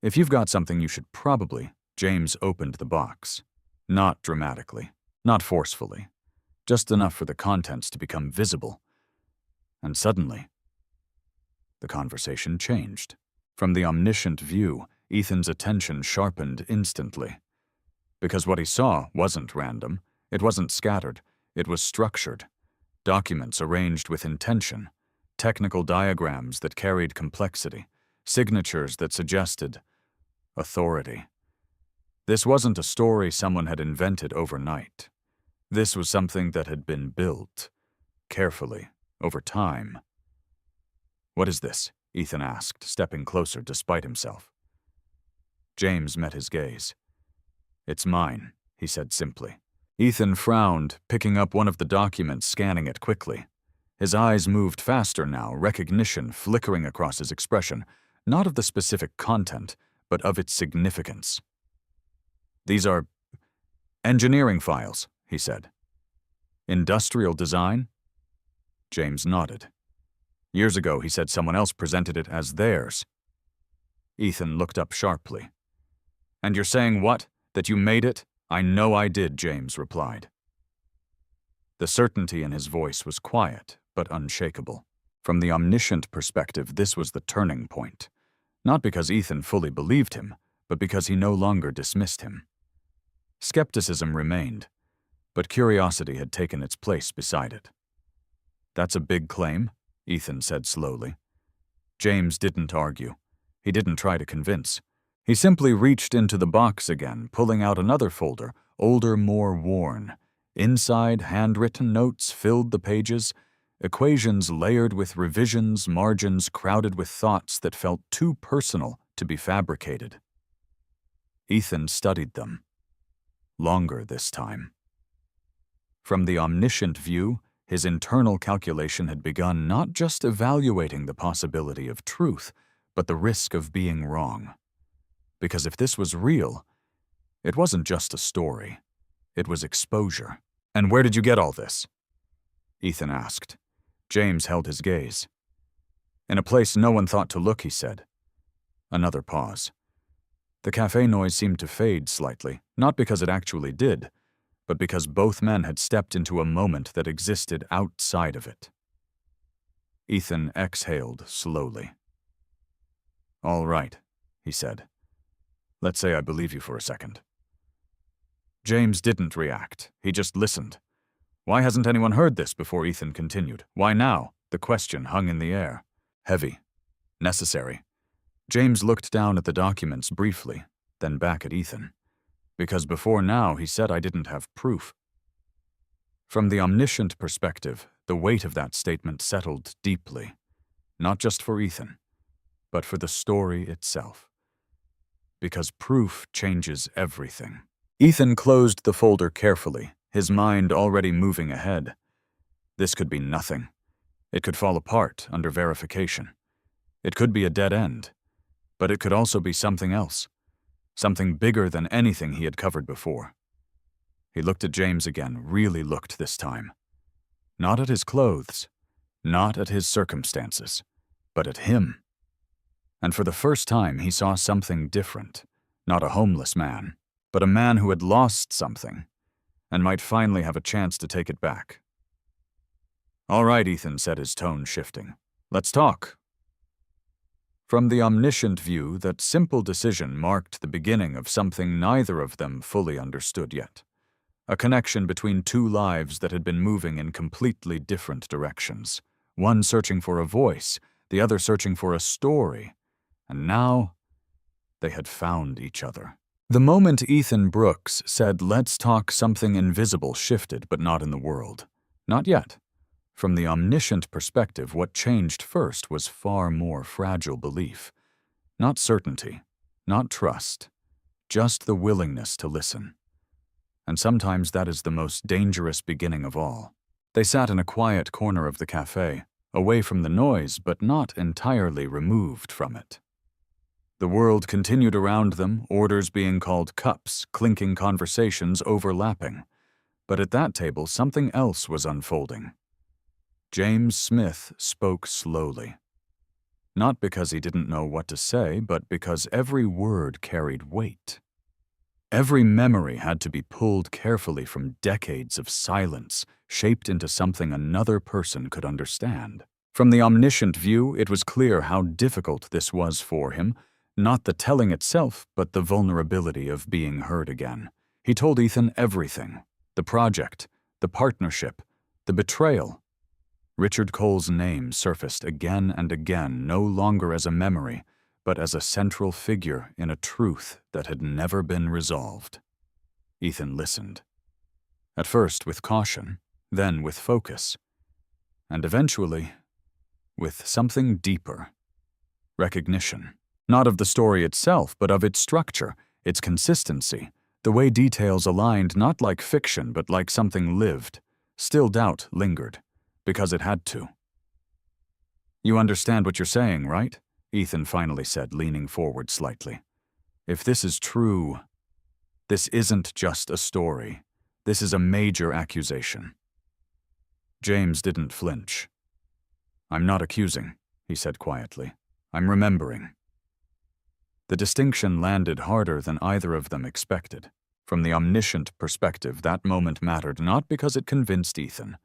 "If you've got something, you should probably—" James opened the box. Not dramatically, not forcefully, just enough for the contents to become visible. And suddenly, the conversation changed. From the omniscient view, Ethan's attention sharpened instantly. Because what he saw wasn't random, it wasn't scattered, it was structured. Documents arranged with intention, technical diagrams that carried complexity, signatures that suggested authority. This wasn't a story someone had invented overnight. This was something that had been built, carefully, over time. "What is this?" Ethan asked, stepping closer despite himself. James met his gaze. "It's mine," he said simply. Ethan frowned, picking up one of the documents, scanning it quickly. His eyes moved faster now, recognition flickering across his expression, not of the specific content, but of its significance. "These are engineering files," he said. "Industrial design?" James nodded. "Years ago," he said, "someone else presented it as theirs." Ethan looked up sharply. "And you're saying what? That you made it?" "I know I did," James replied. The certainty in his voice was quiet, but unshakable. From the omniscient perspective, this was the turning point. Not because Ethan fully believed him, but because he no longer dismissed him. Skepticism remained, but curiosity had taken its place beside it. "That's a big claim," Ethan said slowly. James didn't argue. He didn't try to convince. He simply reached into the box again, pulling out another folder, older, more worn. Inside, handwritten notes filled the pages, equations layered with revisions, margins crowded with thoughts that felt too personal to be fabricated. Ethan studied them. Longer this time. From the omniscient view, his internal calculation had begun not just evaluating the possibility of truth, but the risk of being wrong. Because if this was real, it wasn't just a story. It was exposure. "And where did you get all this?" Ethan asked. James held his gaze. "In a place no one thought to look," he said. Another pause. The cafe noise seemed to fade slightly, not because it actually did, but because both men had stepped into a moment that existed outside of it. Ethan exhaled slowly. "All right," he said. "Let's say I believe you for a second." James didn't react. He just listened. Why hasn't anyone heard this before? Ethan continued. Why now? The question hung in the air. Heavy. Necessary. James looked down at the documents briefly, then back at Ethan. Because before now, he said I didn't have proof. From the omniscient perspective, the weight of that statement settled deeply, not just for Ethan, but for the story itself. Because proof changes everything. Ethan closed the folder carefully, his mind already moving ahead. This could be nothing. It could fall apart under verification. It could be a dead end. But it could also be something else. Something bigger than anything he had covered before. He looked at James again, really looked this time. Not at his clothes, not at his circumstances, but at him. And for the first time, he saw something different. Not a homeless man, but a man who had lost something, and might finally have a chance to take it back. All right, Ethan said, his tone shifting. Let's talk. From the omniscient view, that simple decision marked the beginning of something neither of them fully understood yet. A connection between two lives that had been moving in completely different directions. One searching for a voice, the other searching for a story. And now, they had found each other. The moment Ethan Brooks said, "Let's talk," something invisible shifted, but not in the world. Not yet. From the omniscient perspective, what changed first was far more fragile belief. Not certainty, not trust, just the willingness to listen. And sometimes that is the most dangerous beginning of all. They sat in a quiet corner of the cafe, away from the noise, but not entirely removed from it. The world continued around them, orders being called cups, clinking conversations overlapping. But at that table, something else was unfolding. James Smith spoke slowly. Not because he didn't know what to say, but because every word carried weight. Every memory had to be pulled carefully from decades of silence, shaped into something another person could understand. From the omniscient view, it was clear how difficult this was for him, not the telling itself, but the vulnerability of being heard again. He told Ethan everything: the project, the partnership, the betrayal. Richard Cole's name surfaced again and again, no longer as a memory, but as a central figure in a truth that had never been resolved. Ethan listened. At first with caution, then with focus, and eventually with something deeper: recognition. Not of the story itself, but of its structure, its consistency, the way details aligned not like fiction, but like something lived. Still doubt lingered, because it had to. "You understand what you're saying, right?" Ethan finally said, leaning forward slightly. "If this is true, this isn't just a story. This is a major accusation." James didn't flinch. "I'm not accusing," he said quietly. "I'm remembering." The distinction landed harder than either of them expected. From the omniscient perspective, that moment mattered not because it convinced Ethan,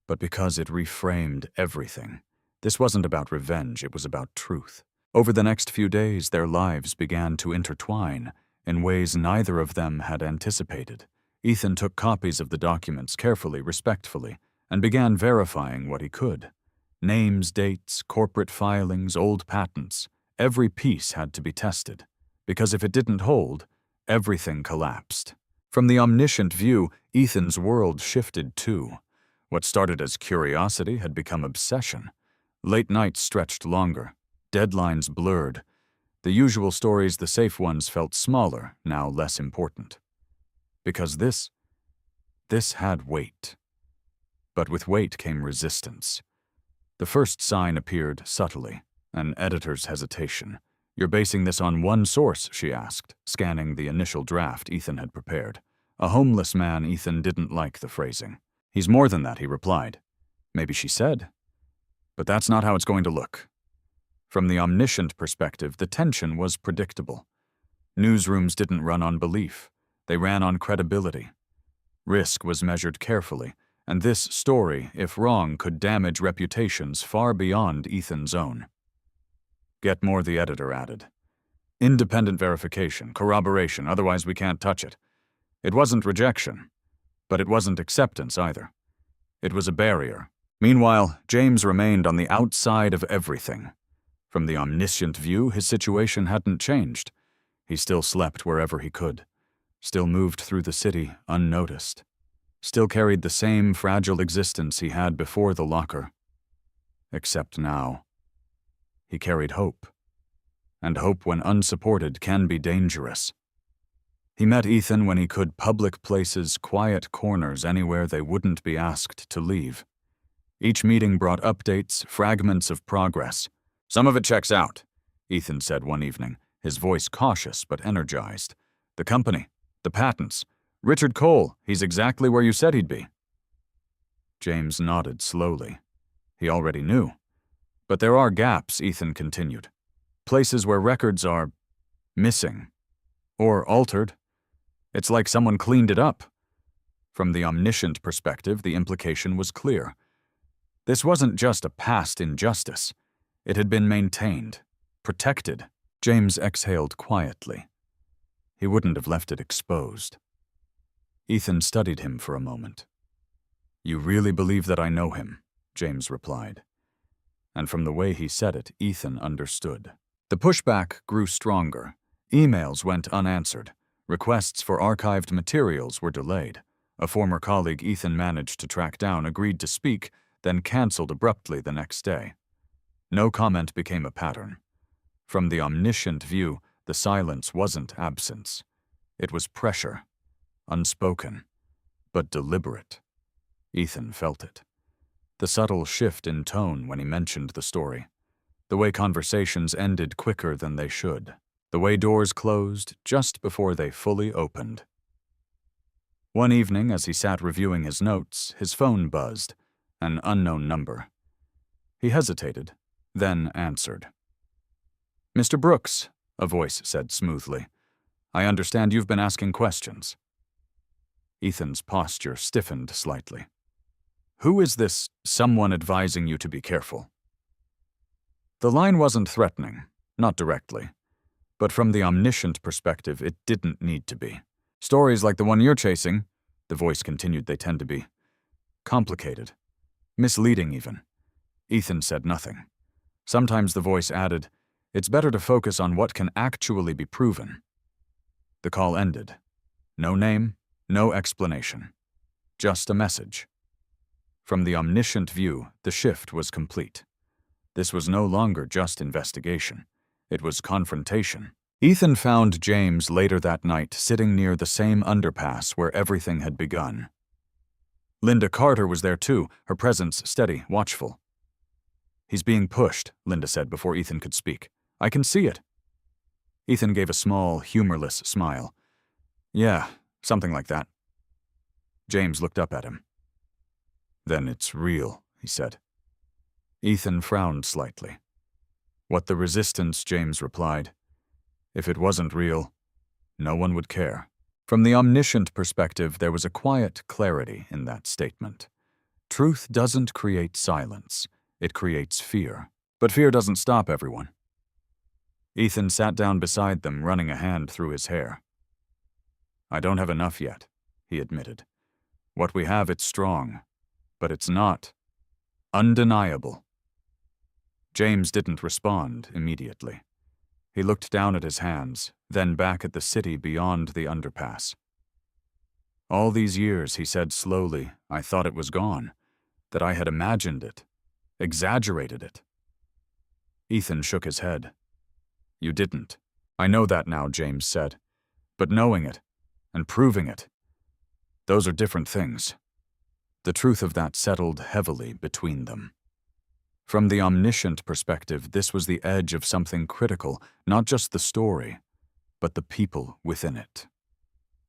but because it reframed everything. This wasn't about revenge, it was about truth. Over the next few days, their lives began to intertwine in ways neither of them had anticipated. Ethan took copies of the documents carefully, respectfully, and began verifying what he could. Names, dates, corporate filings, old patents. Every piece had to be tested, because if it didn't hold, everything collapsed. From the omniscient view, Ethan's world shifted too. What started as curiosity had become obsession. Late nights stretched longer, deadlines blurred. The usual stories, the safe ones, felt smaller, now less important. Because this had weight. But with weight came resistance. The first sign appeared subtly. An editor's hesitation. "You're basing this on one source?" she asked, scanning the initial draft Ethan had prepared. A homeless man. Ethan didn't like the phrasing. "He's more than that," he replied. Maybe she said. But that's not how it's going to look. From the omniscient perspective, the tension was predictable. Newsrooms didn't run on belief. They ran on credibility. Risk was measured carefully, and this story, if wrong, could damage reputations far beyond Ethan's own. "Get more," the editor added. "Independent verification, corroboration, otherwise we can't touch it." It wasn't rejection, but it wasn't acceptance either. It was a barrier. Meanwhile, James remained on the outside of everything. From the omniscient view, his situation hadn't changed. He still slept wherever he could, still moved through the city unnoticed, still carried the same fragile existence he had before the locker. Except now, he carried hope. And hope, when unsupported, can be dangerous. He met Ethan when he could: public places, quiet corners, anywhere they wouldn't be asked to leave. Each meeting brought updates, fragments of progress. "Some of it checks out," Ethan said one evening, his voice cautious but energized. "The company, the patents, Richard Cole, he's exactly where you said he'd be." James nodded slowly. He already knew. "But there are gaps," Ethan continued. "Places where records are missing or altered. It's like someone cleaned it up." From the omniscient perspective, the implication was clear. This wasn't just a past injustice. It had been maintained, protected. James exhaled quietly. He wouldn't have left it exposed. Ethan studied him for a moment. "You really believe that I know him?" James replied. And from the way he said it, Ethan understood. The pushback grew stronger. Emails went unanswered. Requests for archived materials were delayed. A former colleague Ethan managed to track down agreed to speak, then canceled abruptly the next day. No comment became a pattern. From the omniscient view, the silence wasn't absence. It was pressure, unspoken, but deliberate. Ethan felt it. The subtle shift in tone when he mentioned the story. The way conversations ended quicker than they should. The way doors closed just before they fully opened. One evening, as he sat reviewing his notes, his phone buzzed, an unknown number. He hesitated, then answered. "Mr. Brooks," a voice said smoothly, "I understand you've been asking questions." Ethan's posture stiffened slightly. "Who is this someone advising you to be careful?" The line wasn't threatening, not directly. But from the omniscient perspective, it didn't need to be. "Stories like the one you're chasing," the voice continued, "they tend to be complicated, misleading even." Ethan said nothing. Sometimes the voice added, "It's better to focus on what can actually be proven." The call ended. No name, no explanation. Just a message. From the omniscient view, the shift was complete. This was no longer just investigation. It was confrontation. Ethan found James later that night sitting near the same underpass where everything had begun. Linda Carter was there too, her presence steady, watchful. "He's being pushed," Linda said before Ethan could speak. "I can see it." Ethan gave a small, humorless smile. "Yeah, something like that." James looked up at him. "Then it's real," he said. Ethan frowned slightly. "What the resistance?" James replied. "If it wasn't real, no one would care." From the omniscient perspective, there was a quiet clarity in that statement. Truth doesn't create silence. It creates fear. But fear doesn't stop everyone. Ethan sat down beside them, running a hand through his hair. "I don't have enough yet," he admitted. "What we have, it's strong. But it's not undeniable." James didn't respond immediately. He looked down at his hands, then back at the city beyond the underpass. "All these years," he said slowly, "I thought it was gone, that I had imagined it, exaggerated it." Ethan shook his head. "You didn't. I know that now," James said. "But knowing it, and proving it, those are different things." The truth of that settled heavily between them. From the omniscient perspective, this was the edge of something critical, not just the story, but the people within it.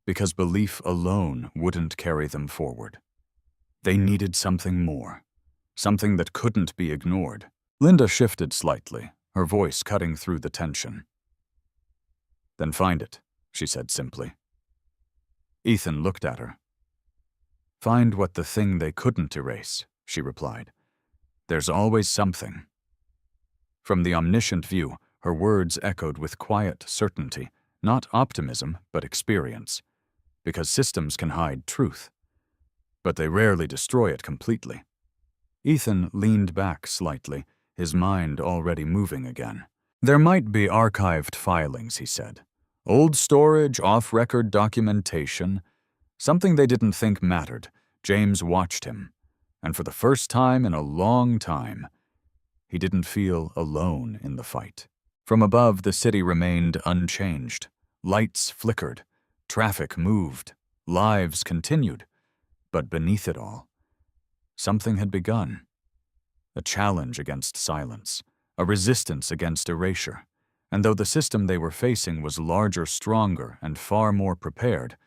Because belief alone wouldn't carry them forward. They needed something more, something that couldn't be ignored. Linda shifted slightly, her voice cutting through the tension. "Then find it," she said simply. Ethan looked at her. "Find what the thing they couldn't erase," she replied. "There's always something." From the omniscient view, her words echoed with quiet certainty, not optimism, but experience. Because systems can hide truth, but they rarely destroy it completely. Ethan leaned back slightly, his mind already moving again. "There might be archived filings," he said. "Old storage, off-record documentation. Something they didn't think mattered." James watched him. And for the first time in a long time, he didn't feel alone in the fight. From above, the city remained unchanged. Lights flickered, traffic moved, lives continued. But beneath it all, something had begun. A challenge against silence, a resistance against erasure. And though the system they were facing was larger, stronger, and far more prepared,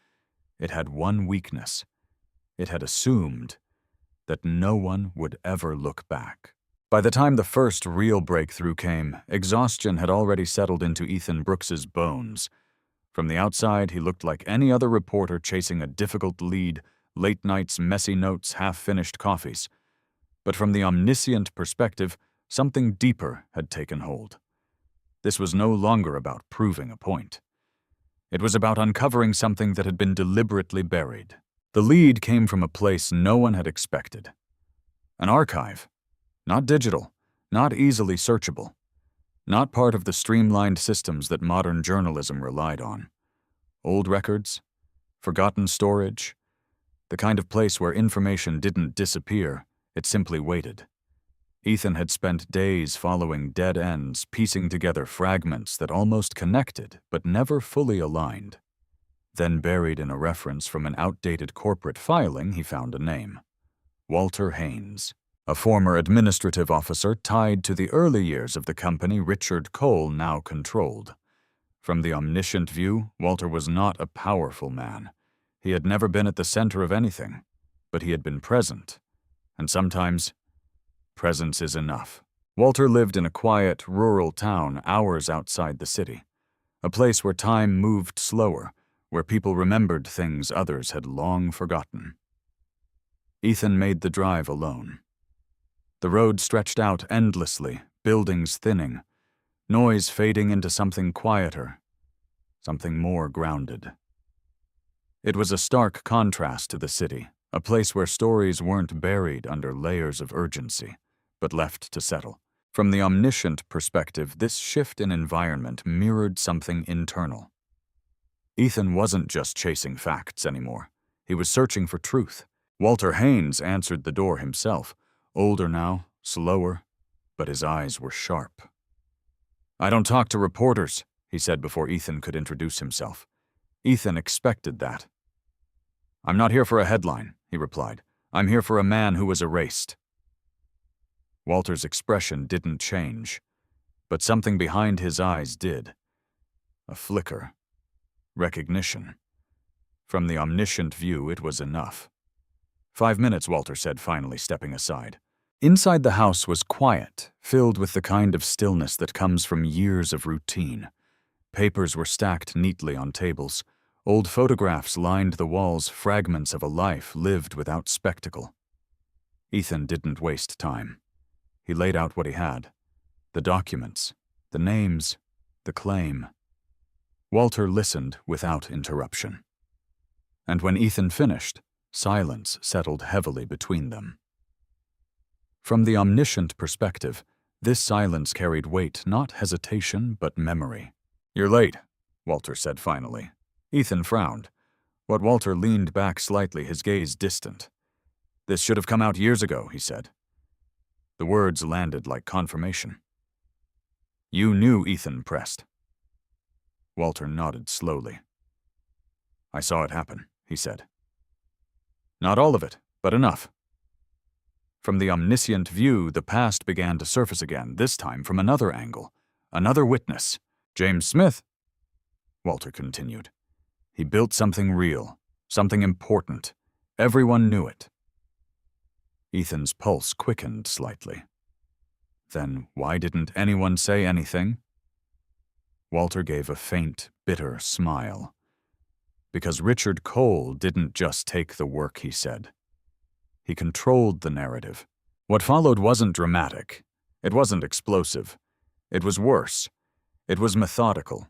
it had one weakness. It had assumed that no one would ever look back. By the time the first real breakthrough came, exhaustion had already settled into Ethan Brooks's bones. From the outside, he looked like any other reporter chasing a difficult lead, late nights, messy notes, half-finished coffees. But from the omniscient perspective, something deeper had taken hold. This was no longer about proving a point. It was about uncovering something that had been deliberately buried. The lead came from a place no one had expected. An archive. Not digital, not easily searchable, not part of the streamlined systems that modern journalism relied on. Old records, forgotten storage, the kind of place where information didn't disappear, it simply waited. Ethan had spent days following dead ends, piecing together fragments that almost connected but never fully aligned. Then, buried in a reference from an outdated corporate filing, he found a name. Walter Haynes, a former administrative officer tied to the early years of the company Richard Cole now controlled. From the omniscient view, Walter was not a powerful man. He had never been at the center of anything, but he had been present, and sometimes presence is enough. Walter lived in a quiet, rural town hours outside the city, a place where time moved slower, where people remembered things others had long forgotten. Ethan made the drive alone. The road stretched out endlessly, buildings thinning, noise fading into something quieter, something more grounded. It was a stark contrast to the city, a place where stories weren't buried under layers of urgency, but left to settle. From the omniscient perspective, this shift in environment mirrored something internal. Ethan wasn't just chasing facts anymore. He was searching for truth. Walter Haynes answered the door himself, older now, slower, but his eyes were sharp. "I don't talk to reporters," he said before Ethan could introduce himself. Ethan expected that. "I'm not here for a headline," he replied. "I'm here for a man who was erased." Walter's expression didn't change, but something behind his eyes did. A flicker. Recognition. From the omniscient view, it was enough. "5 minutes," Walter said, finally stepping aside. Inside the house was quiet, filled with the kind of stillness that comes from years of routine. Papers were stacked neatly on tables. Old photographs lined the walls, fragments of a life lived without spectacle. Ethan didn't waste time. He laid out what he had. The documents, the names, the claim. Walter listened without interruption. And when Ethan finished, silence settled heavily between them. From the omniscient perspective, this silence carried weight, not hesitation, but memory. "You're late," Walter said finally. Ethan frowned. But Walter leaned back slightly, his gaze distant. "This should have come out years ago," he said. The words landed like confirmation. "You knew," Ethan pressed. Walter nodded slowly. "I saw it happen," he said. "Not all of it, but enough." From the omniscient view, the past began to surface again, this time from another angle, another witness. "James Smith," Walter continued. "He built something real, something important. Everyone knew it." Ethan's pulse quickened slightly. Then why didn't anyone say anything? Walter gave a faint, bitter smile. Because Richard Cole didn't just take the work, he said. He controlled the narrative. What followed wasn't dramatic. It wasn't explosive. It was worse. It was methodical.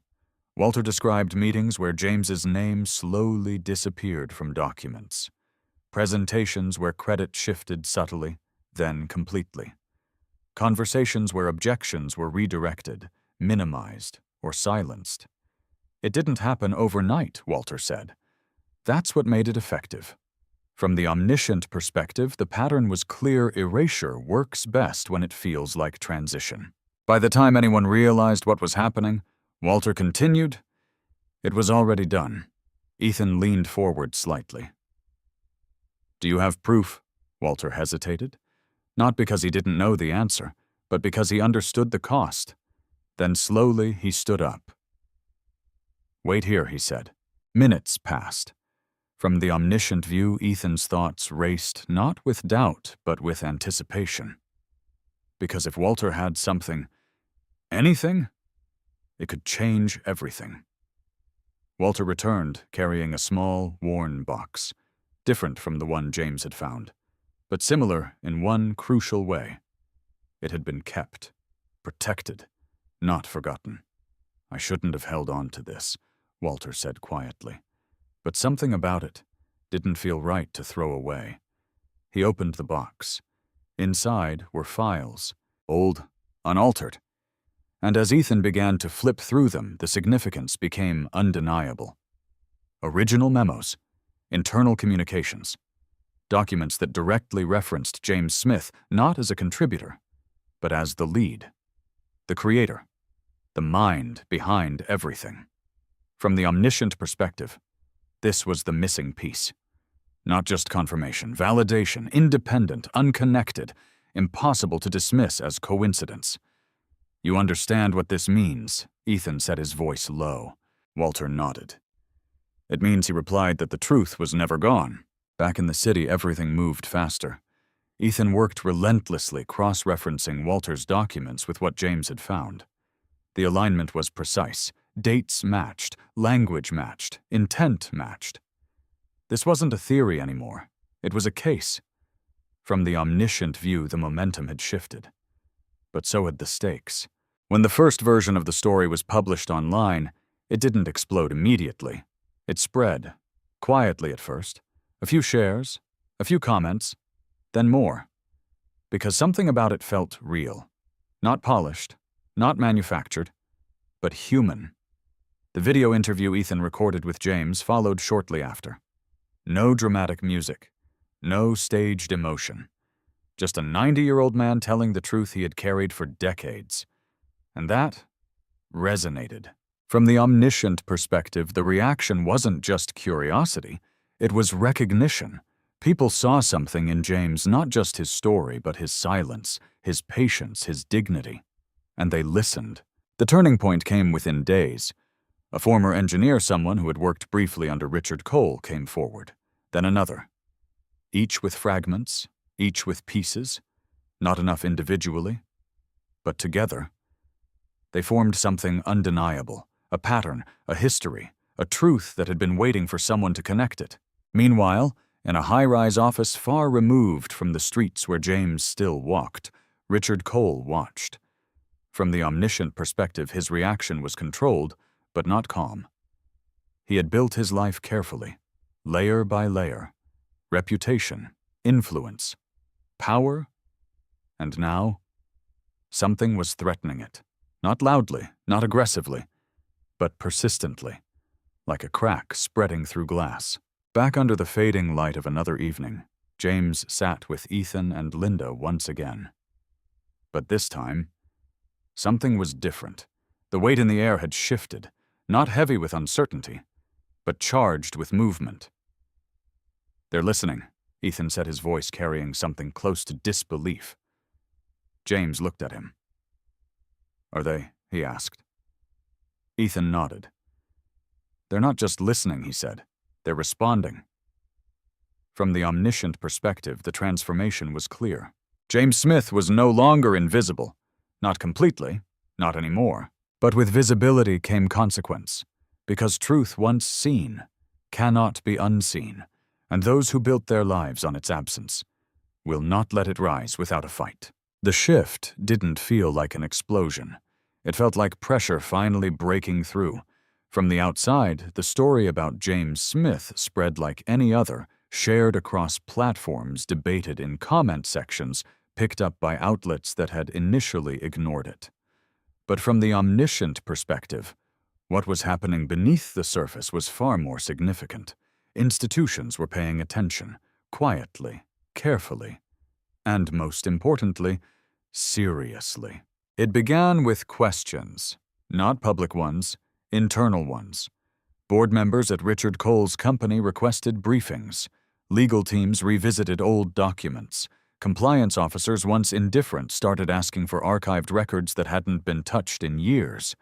Walter described meetings where James's name slowly disappeared from documents. Presentations where credit shifted subtly, then completely. Conversations where objections were redirected, minimized, or silenced. It didn't happen overnight, Walter said. That's what made it effective. From the omniscient perspective, the pattern was clear: erasure works best when it feels like transition. By the time anyone realized what was happening, Walter continued, it was already done. Ethan leaned forward slightly. "Do you have proof?" Walter hesitated. Not because he didn't know the answer, but because he understood the cost. Then slowly he stood up. "Wait here," he said. Minutes passed. From the omniscient view, Ethan's thoughts raced not with doubt, but with anticipation. Because if Walter had something, anything, it could change everything. Walter returned, carrying a small, worn box, different from the one James had found, but similar in one crucial way. It had been kept, protected, Not forgotten. I shouldn't have held on to this, Walter said quietly. But something about it didn't feel right to throw away. He opened the box. Inside were files, old, unaltered. And as Ethan began to flip through them, the significance became undeniable. Original memos, internal communications, documents that directly referenced James Smith not as a contributor, but as the lead, the creator, the mind behind everything. From the omniscient perspective, this was the missing piece. Not just confirmation, validation, independent, unconnected, impossible to dismiss as coincidence. You understand what this means, Ethan said, his voice low. Walter nodded. It means, he replied, that the truth was never gone. Back in the city, everything moved faster. Ethan worked relentlessly, cross-referencing Walter's documents with what James had found. The alignment was precise. Dates matched, language matched, intent matched. This wasn't a theory anymore. It was a case. From the omniscient view, the momentum had shifted. But so had the stakes. When the first version of the story was published online, it didn't explode immediately. It spread, quietly at first. A few shares, a few comments, then more. Because something about it felt real. Not polished, not manufactured, but human. The video interview Ethan recorded with James followed shortly after. No dramatic music, no staged emotion. Just a 90-year-old man telling the truth he had carried for decades. And that resonated. From the omniscient perspective, the reaction wasn't just curiosity, it was recognition. People saw something in James, not just his story, but his silence, his patience, his dignity. And they listened. The turning point came within days. A former engineer, someone who had worked briefly under Richard Cole, came forward. Then another. Each with fragments, each with pieces, not enough individually, but together. They formed something undeniable, a pattern, a history, a truth that had been waiting for someone to connect it. Meanwhile, in a high-rise office far removed from the streets where James still walked, Richard Cole watched. From the omniscient perspective, his reaction was controlled, but not calm. He had built his life carefully, layer by layer. Reputation, influence, power, and now, something was threatening it. Not loudly, not aggressively, but persistently, like a crack spreading through glass. Back under the fading light of another evening, James sat with Ethan and Linda once again. But this time, something was different. The weight in the air had shifted, not heavy with uncertainty, but charged with movement. "They're listening," Ethan said, his voice carrying something close to disbelief. James looked at him. "Are they?" he asked. Ethan nodded. "They're not just listening," he said. "They're responding." From the omniscient perspective, the transformation was clear. James Smith was no longer invisible. Not completely, not anymore. But with visibility came consequence, because truth once seen cannot be unseen, and those who built their lives on its absence will not let it rise without a fight. The shift didn't feel like an explosion. It felt like pressure finally breaking through. From the outside, the story about James Smith spread like any other, shared across platforms, debated in comment sections, picked up by outlets that had initially ignored it. But from the omniscient perspective, what was happening beneath the surface was far more significant. Institutions were paying attention, quietly, carefully, and most importantly, seriously. It began with questions, not public ones, internal ones. Board members at Richard Cole's company requested briefings. Legal teams revisited old documents. Compliance officers, once indifferent, started asking for archived records that hadn't been touched in years.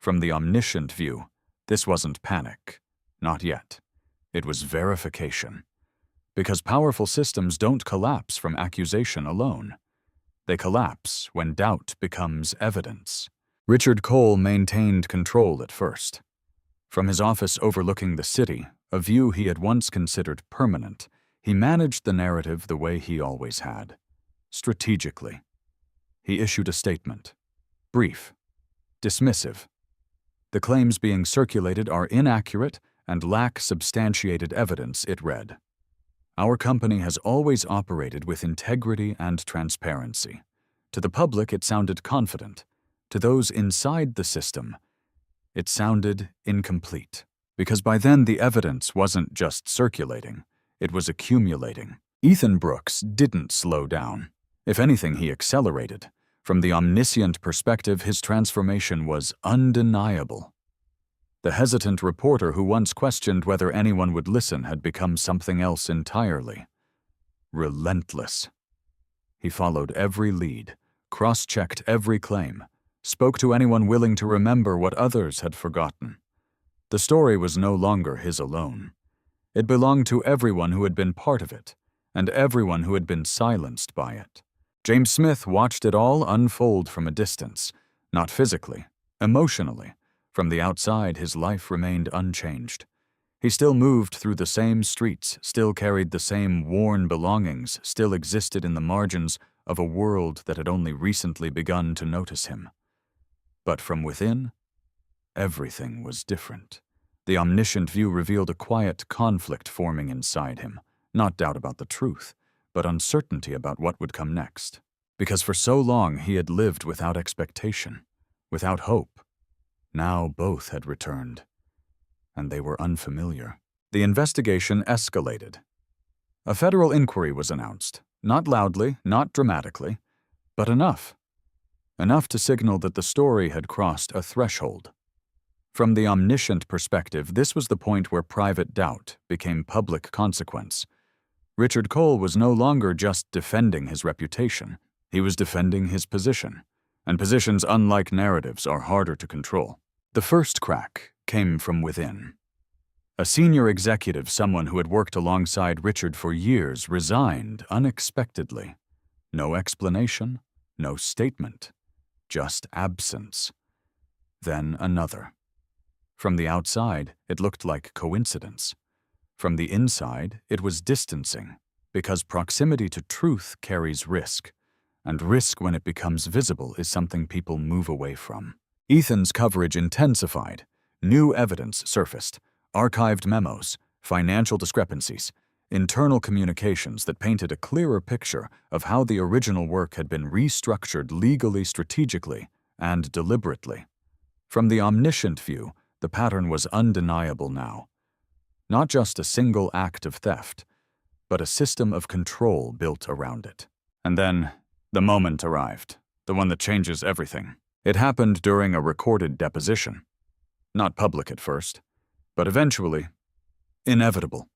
From the omniscient view, this wasn't panic. Not yet. It was verification. Because powerful systems don't collapse from accusation alone. They collapse when doubt becomes evidence. Richard Cole maintained control at first. From his office overlooking the city, a view he had once considered permanent, he managed the narrative the way he always had. Strategically. He issued a statement. Brief. dismissive. The claims being circulated are inaccurate and lack substantiated evidence, it read. Our company has always operated with integrity and transparency. To the public, it sounded confident. To those inside the system, it sounded incomplete. Because by then the evidence wasn't just circulating, it was accumulating. Ethan Brooks didn't slow down. If anything, he accelerated. From the omniscient perspective, his transformation was undeniable. The hesitant reporter who once questioned whether anyone would listen had become something else entirely. Relentless. He followed every lead, cross-checked every claim, spoke to anyone willing to remember what others had forgotten. The story was no longer his alone. It belonged to everyone who had been part of it, and everyone who had been silenced by it. James Smith watched it all unfold from a distance, not physically, emotionally. From the outside, his life remained unchanged. He still moved through the same streets, still carried the same worn belongings, still existed in the margins of a world that had only recently begun to notice him. But from within, everything was different. The omniscient view revealed a quiet conflict forming inside him, not doubt about the truth, but uncertainty about what would come next. Because for so long he had lived without expectation, without hope. Now both had returned, and they were unfamiliar. The investigation escalated. A federal inquiry was announced, not loudly, not dramatically, but enough. Enough to signal that the story had crossed a threshold. From the omniscient perspective, this was the point where private doubt became public consequence. Richard Cole was no longer just defending his reputation. He was defending his position, and positions, unlike narratives, are harder to control. The first crack came from within. A senior executive, someone who had worked alongside Richard for years, resigned unexpectedly. No explanation, no statement, just absence. Then another. From the outside, it looked like coincidence. From the inside, it was distancing, because proximity to truth carries risk, and risk when it becomes visible is something people move away from. Ethan's coverage intensified. New evidence surfaced, archived memos, financial discrepancies, internal communications that painted a clearer picture of how the original work had been restructured legally, strategically, and deliberately. From the omniscient view, the pattern was undeniable now. Not just a single act of theft, but a system of control built around it. And then, the moment arrived, the one that changes everything. It happened during a recorded deposition. Not public at first, but eventually, inevitable.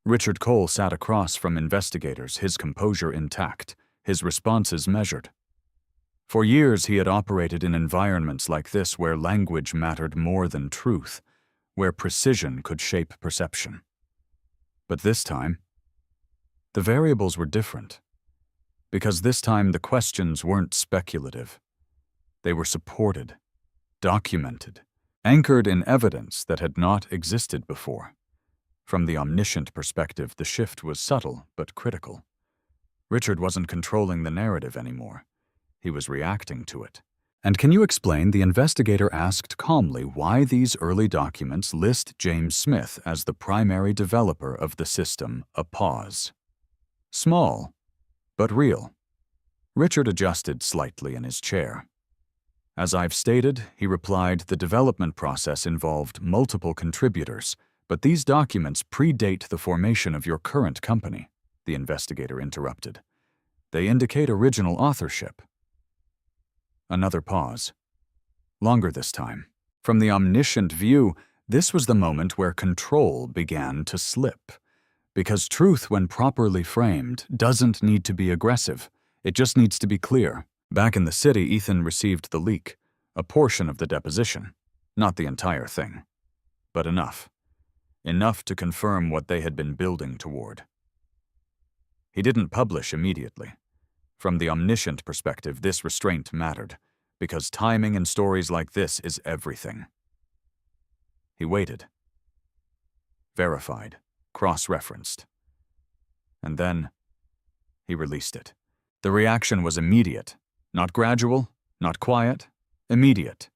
Richard Cole sat across from investigators, his composure intact, his responses measured. For years he had operated in environments like this where language mattered more than truth, where precision could shape perception. But this time, the variables were different. Because this time the questions weren't speculative. They were supported, documented, anchored in evidence that had not existed before. From the omniscient perspective, the shift was subtle but critical. Richard wasn't controlling the narrative anymore. He was reacting to it. "And can you explain," the investigator asked calmly, "why these early documents list James Smith as the primary developer of the system?" A pause. Small, but real. Richard adjusted slightly in his chair. "As I've stated," he replied, "the development process involved multiple contributors, but these documents predate the formation of your current company," the investigator interrupted. "They indicate original authorship." Another pause. Longer this time. From the omniscient view, this was the moment where control began to slip. Because truth, when properly framed, doesn't need to be aggressive. It just needs to be clear. Back in the city, Ethan received the leak, a portion of the deposition. Not the entire thing, but enough. Enough to confirm what they had been building toward. He didn't publish immediately. From the omniscient perspective, this restraint mattered, because timing in stories like this is everything. He waited. Verified, cross-referenced. And then, he released it. The reaction was immediate. Not gradual, not quiet, immediate.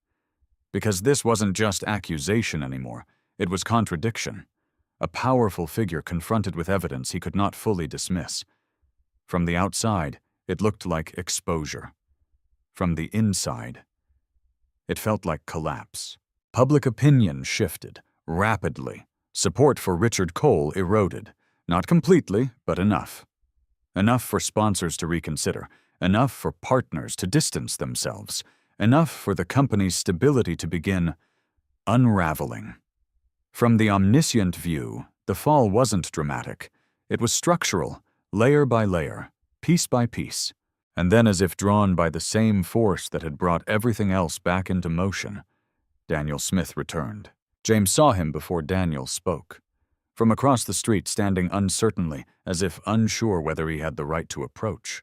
Because this wasn't just accusation anymore, it was contradiction. A powerful figure confronted with evidence he could not fully dismiss. From the outside, it looked like exposure. From the inside, it felt like collapse. Public opinion shifted, rapidly. Support for Richard Cole eroded. Not completely, but enough. Enough for sponsors to reconsider. Enough for partners to distance themselves. Enough for the company's stability to begin unraveling. From the omniscient view, the fall wasn't dramatic. It was structural, layer by layer, piece by piece. And then, as if drawn by the same force that had brought everything else back into motion, Daniel Smith returned. James saw him before Daniel spoke. From across the street, standing uncertainly, as if unsure whether he had the right to approach.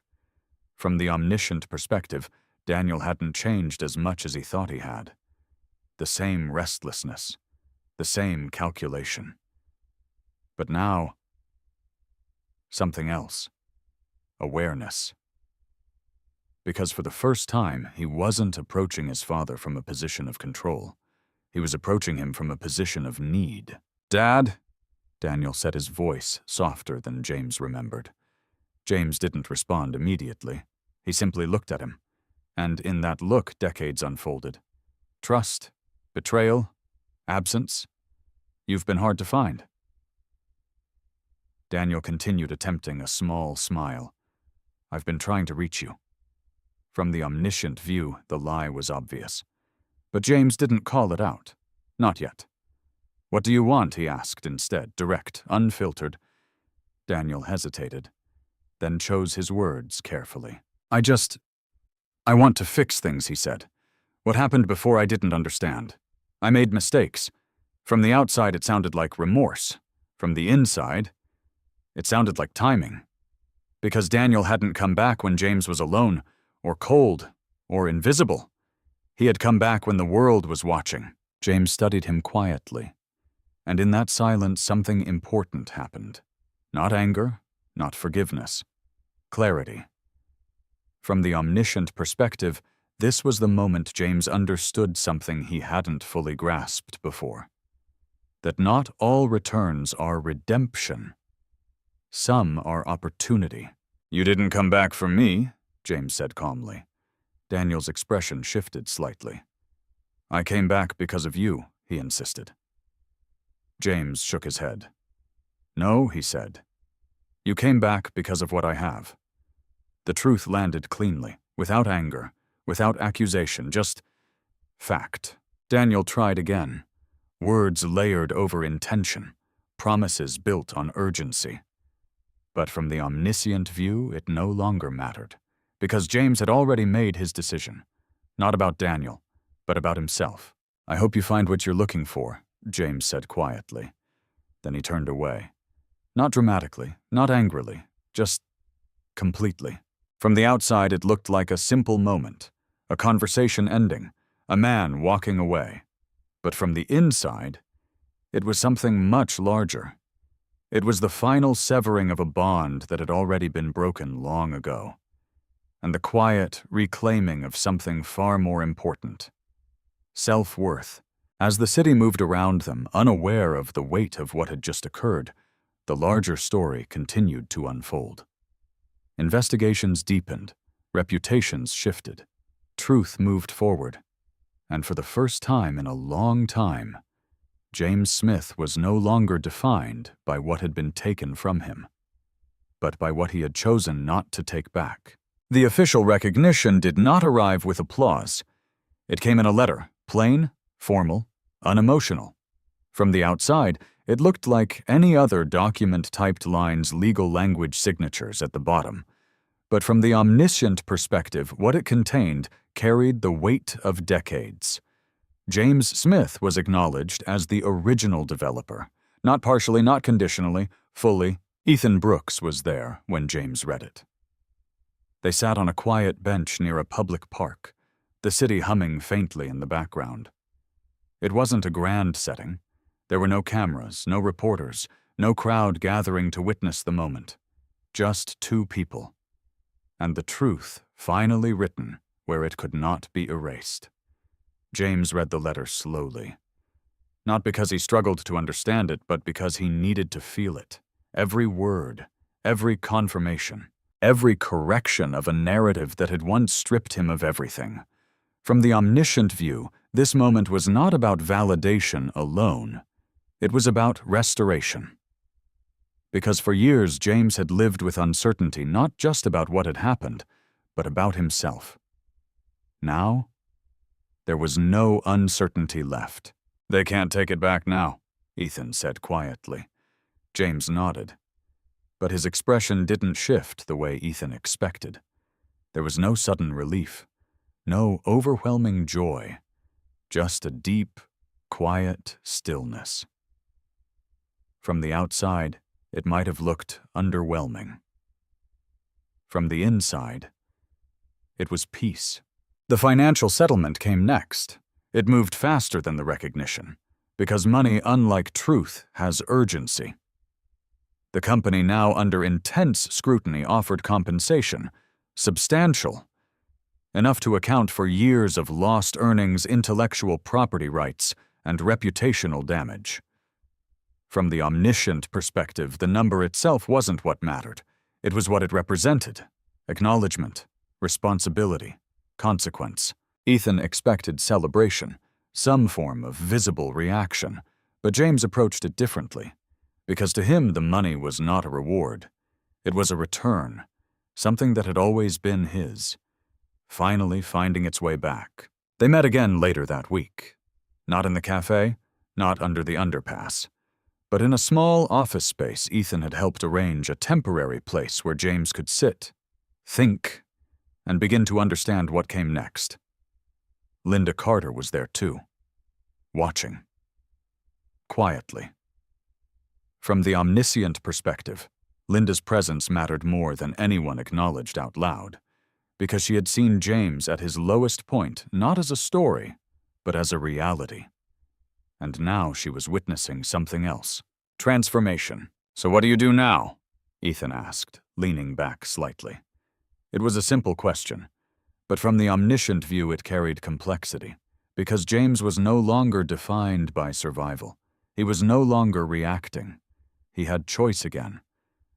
From the omniscient perspective, Daniel hadn't changed as much as he thought he had. The same restlessness, the same calculation. But now, something else. Awareness. Because for the first time, he wasn't approaching his father from a position of control. He was approaching him from a position of need. "Dad?" Daniel said, his voice softer than James remembered. James didn't respond immediately. He simply looked at him. And in that look, decades unfolded. Trust, betrayal, absence. You've been hard to find. Daniel continued, attempting a small smile. "I've been trying to reach you." From the omniscient view, the lie was obvious. But James didn't call it out. Not yet. "What do you want?" he asked instead, direct, unfiltered. Daniel hesitated, then chose his words carefully. I want to fix things," he said. "What happened before I didn't understand. I made mistakes. From the outside it sounded like remorse. From the inside, it sounded like timing. Because Daniel hadn't come back when James was alone, or cold, or invisible. He had come back when the world was watching." James studied him quietly. And in that silence, something important happened. Not anger, not forgiveness. Clarity. From the omniscient perspective, this was the moment James understood something he hadn't fully grasped before. That not all returns are redemption. Some are opportunity. "You didn't come back for me," James said calmly. Daniel's expression shifted slightly. "I came back because of you," he insisted. James shook his head. "No," he said. "You came back because of what I have." The truth landed cleanly, without anger, without accusation, just fact. Daniel tried again. Words layered over intention, promises built on urgency. But from the omniscient view, it no longer mattered, because James had already made his decision. Not about Daniel, but about himself. "I hope you find what you're looking for," James said quietly. Then he turned away. Not dramatically, not angrily, just completely. From the outside, it looked like a simple moment, a conversation ending, a man walking away. But from the inside, it was something much larger. It was the final severing of a bond that had already been broken long ago, and the quiet reclaiming of something far more important. Self-worth. As the city moved around them, unaware of the weight of what had just occurred, the larger story continued to unfold. Investigations deepened, reputations shifted, truth moved forward, and for the first time in a long time, James Smith was no longer defined by what had been taken from him, but by what he had chosen not to take back. The official recognition did not arrive with applause. It came in a letter, plain, formal, unemotional. From the outside, it looked like any other document-typed line's legal language signatures at the bottom. But from the omniscient perspective, what it contained carried the weight of decades. James Smith was acknowledged as the original developer. Not partially, not conditionally, fully. Ethan Brooks was there when James read it. They sat on a quiet bench near a public park, the city humming faintly in the background. It wasn't a grand setting. There were no cameras, no reporters, no crowd gathering to witness the moment. Just two people. And the truth finally written where it could not be erased. James read the letter slowly. Not because he struggled to understand it, but because he needed to feel it. Every word, every confirmation, every correction of a narrative that had once stripped him of everything. From the omniscient view, this moment was not about validation alone. It was about restoration. Because for years, James had lived with uncertainty not just about what had happened, but about himself. Now, there was no uncertainty left. "They can't take it back now," Ethan said quietly. James nodded. But his expression didn't shift the way Ethan expected. There was no sudden relief, no overwhelming joy, just a deep, quiet stillness. From the outside, it might have looked underwhelming. From the inside, it was peace. The financial settlement came next. It moved faster than the recognition, because money, unlike truth, has urgency. The company, now under intense scrutiny, offered compensation, substantial, enough to account for years of lost earnings, intellectual property rights, and reputational damage. From the omniscient perspective, the number itself wasn't what mattered. It was what it represented: acknowledgement, responsibility, consequence. Ethan expected celebration, some form of visible reaction, but James approached it differently. Because to him, the money was not a reward. It was a return, something that had always been his, finally finding its way back. They met again later that week. Not in the cafe, not under the underpass, but in a small office space Ethan had helped arrange, a temporary place where James could sit, think, and begin to understand what came next. Linda Carter was there too, watching, quietly. From the omniscient perspective, Linda's presence mattered more than anyone acknowledged out loud, because she had seen James at his lowest point, not as a story, but as a reality. And now she was witnessing something else. Transformation. "So what do you do now?" Ethan asked, leaning back slightly. It was a simple question, but from the omniscient view it carried complexity, because James was no longer defined by survival. He was no longer reacting. He had choice again,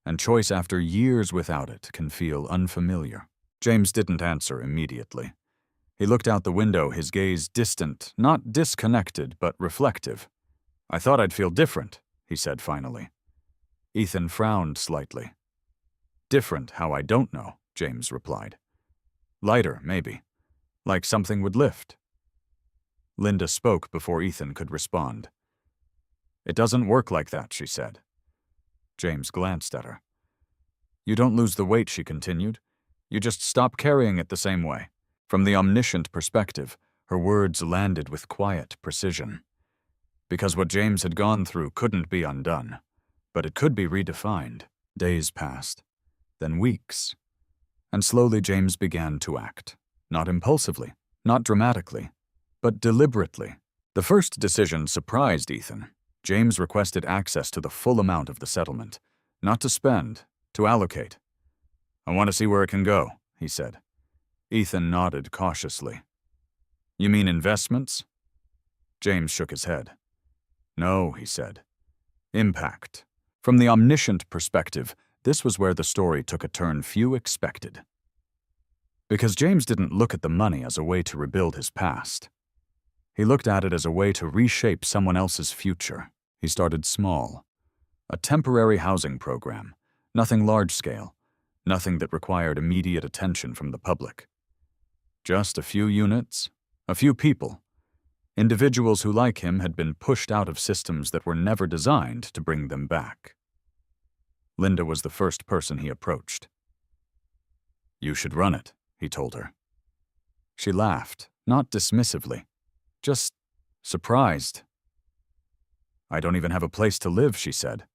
and choice after years without it can feel unfamiliar. James didn't answer immediately. He looked out the window, his gaze distant, not disconnected, but reflective. "I thought I'd feel different," he said finally. Ethan frowned slightly. "Different how I don't know," James replied. "Lighter, maybe. Like something would lift." Linda spoke before Ethan could respond. "It doesn't work like that," she said. James glanced at her. "You don't lose the weight," she continued. "You just stop carrying it the same way." From the omniscient perspective, her words landed with quiet precision. Because what James had gone through couldn't be undone, but it could be redefined. Days passed, then weeks, and slowly James began to act. Not impulsively, not dramatically, but deliberately. The first decision surprised Ethan. James requested access to the full amount of the settlement, not to spend, to allocate. "I want to see where it can go," he said. Ethan nodded cautiously. "You mean investments?" James shook his head. "No," he said. "Impact." From the omniscient perspective, this was where the story took a turn few expected. Because James didn't look at the money as a way to rebuild his past. He looked at it as a way to reshape someone else's future. He started small. A temporary housing program, nothing large-scale, nothing that required immediate attention from the public. Just a few units, a few people. Individuals who, like him, had been pushed out of systems that were never designed to bring them back. Linda was the first person he approached. "You should run it," he told her. She laughed, not dismissively, just surprised. "I don't even have a place to live," she said.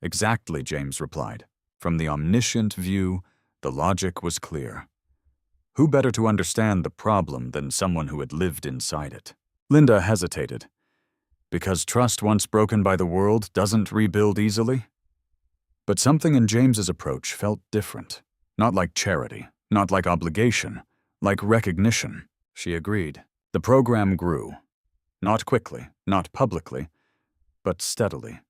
"Exactly," James replied. From the omniscient view, the logic was clear. Who better to understand the problem than someone who had lived inside it? Linda hesitated. Because trust once broken by the world doesn't rebuild easily? But something in James's approach felt different. Not like charity, not like obligation, like recognition. She agreed. The program grew. Not quickly, not publicly, but steadily.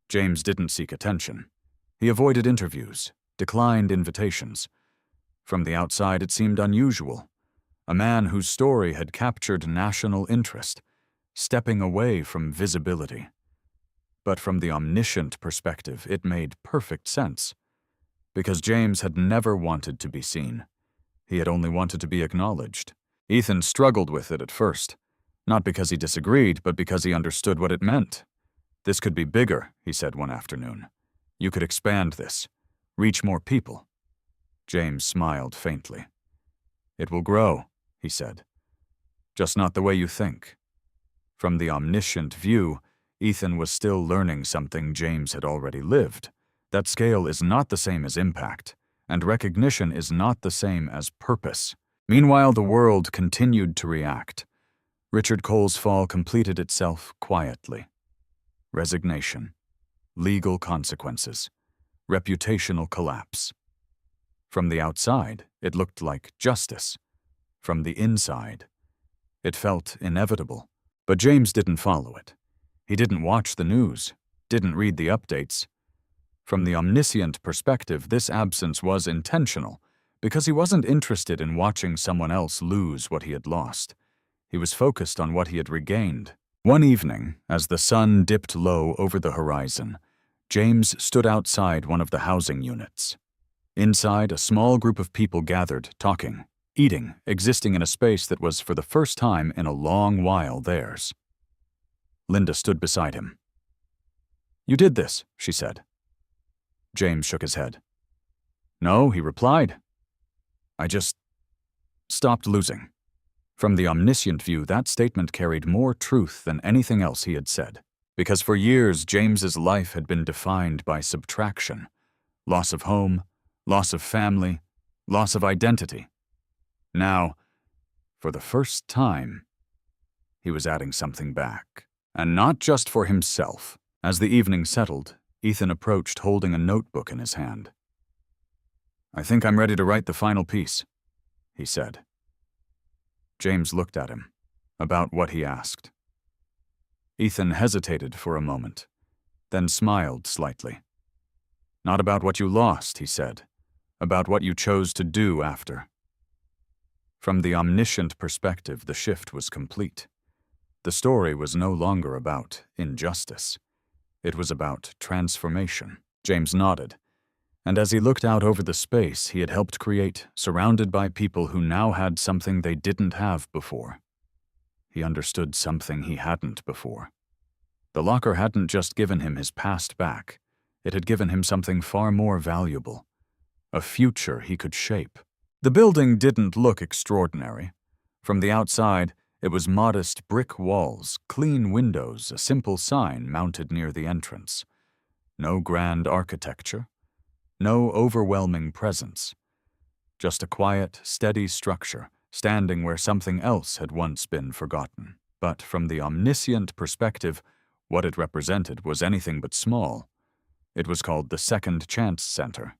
James didn't seek attention. He avoided interviews, declined invitations. From the outside, it seemed unusual. A man whose story had captured national interest, stepping away from visibility. But from the omniscient perspective, it made perfect sense. Because James had never wanted to be seen. He had only wanted to be acknowledged. Ethan struggled with it at first. Not because he disagreed, but because he understood what it meant. "This could be bigger," he said one afternoon. "You could expand this, reach more people." James smiled faintly. "It will grow," he said. "Just not the way you think." From the omniscient view, Ethan was still learning something James had already lived. That scale is not the same as impact, and recognition is not the same as purpose. Meanwhile, the world continued to react. Richard Cole's fall completed itself quietly. Resignation, legal consequences, reputational collapse. From the outside, it looked like justice. From the inside, it felt inevitable. But James didn't follow it. He didn't watch the news, didn't read the updates. From the omniscient perspective, this absence was intentional, because he wasn't interested in watching someone else lose what he had lost. He was focused on what he had regained. One evening, as the sun dipped low over the horizon, James stood outside one of the housing units. Inside, a small group of people gathered, talking, eating, existing in a space that was for the first time in a long while theirs. Linda stood beside him. "You did this," she said. James shook his head. "No," he replied. "I just stopped losing." From the omniscient view, that statement carried more truth than anything else he had said, because for years James's life had been defined by subtraction. Loss of home, loss of family, loss of identity. Now, for the first time, he was adding something back, and not just for himself. As the evening settled, Ethan approached holding a notebook in his hand. "I think I'm ready to write the final piece," he said. James looked at him, about what he asked. Ethan hesitated for a moment, then smiled slightly. "Not about what you lost," he said, "about what you chose to do after." From the omniscient perspective, the shift was complete. The story was no longer about injustice. It was about transformation. James nodded, and as he looked out over the space he had helped create, surrounded by people who now had something they didn't have before, he understood something he hadn't before. The locker hadn't just given him his past back, it had given him something far more valuable, a future he could shape. The building didn't look extraordinary. From the outside, it was modest brick walls, clean windows, a simple sign mounted near the entrance. No grand architecture, no overwhelming presence. Just a quiet, steady structure, standing where something else had once been forgotten. But from the omniscient perspective, what it represented was anything but small. It was called the Second Chance Center.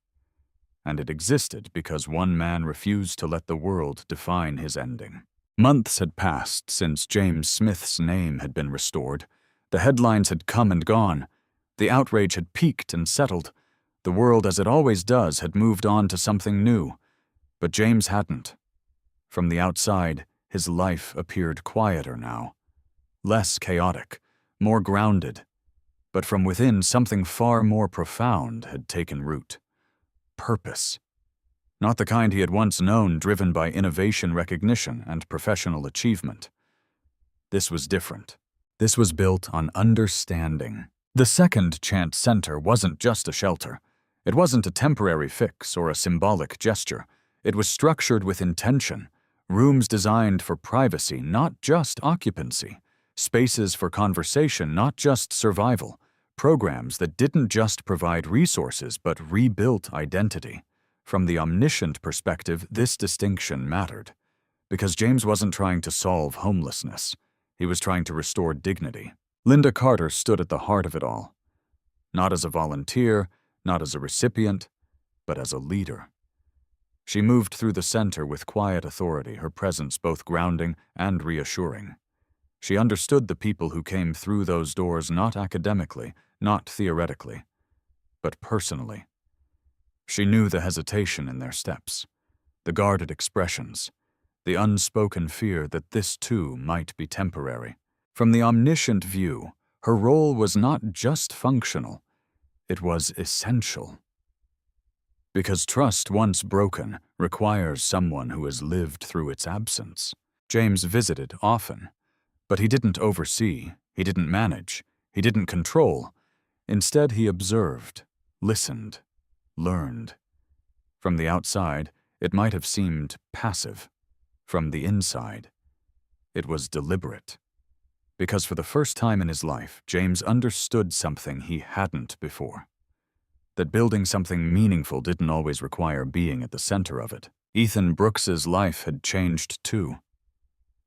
And it existed because one man refused to let the world define his ending. Months had passed since James Smith's name had been restored. The headlines had come and gone. The outrage had peaked and settled. The world, as it always does, had moved on to something new. But James hadn't. From the outside, his life appeared quieter now. Less chaotic, more grounded. But from within, something far more profound had taken root. Purpose. Not the kind he had once known, driven by innovation, recognition, and professional achievement. This was different. This was built on understanding. The Second Chance Center wasn't just a shelter. It wasn't a temporary fix or a symbolic gesture. It was structured with intention. Rooms designed for privacy, not just occupancy. Spaces for conversation, not just survival. Programs that didn't just provide resources, but rebuilt identity. From the omniscient perspective, this distinction mattered. Because James wasn't trying to solve homelessness. He was trying to restore dignity. Linda Carter stood at the heart of it all. Not as a volunteer, not as a recipient, but as a leader. She moved through the center with quiet authority, her presence both grounding and reassuring. She understood the people who came through those doors not academically, not theoretically, but personally. She knew the hesitation in their steps, the guarded expressions, the unspoken fear that this too might be temporary. From the omniscient view, her role was not just functional, it was essential. Because trust, once broken, requires someone who has lived through its absence. James visited often, but he didn't oversee, he didn't manage, he didn't control. Instead, he observed, listened, learned. From the outside, it might have seemed passive. From the inside, it was deliberate. Because for the first time in his life, James understood something he hadn't before. That building something meaningful didn't always require being at the center of it. Ethan Brooks's life had changed too.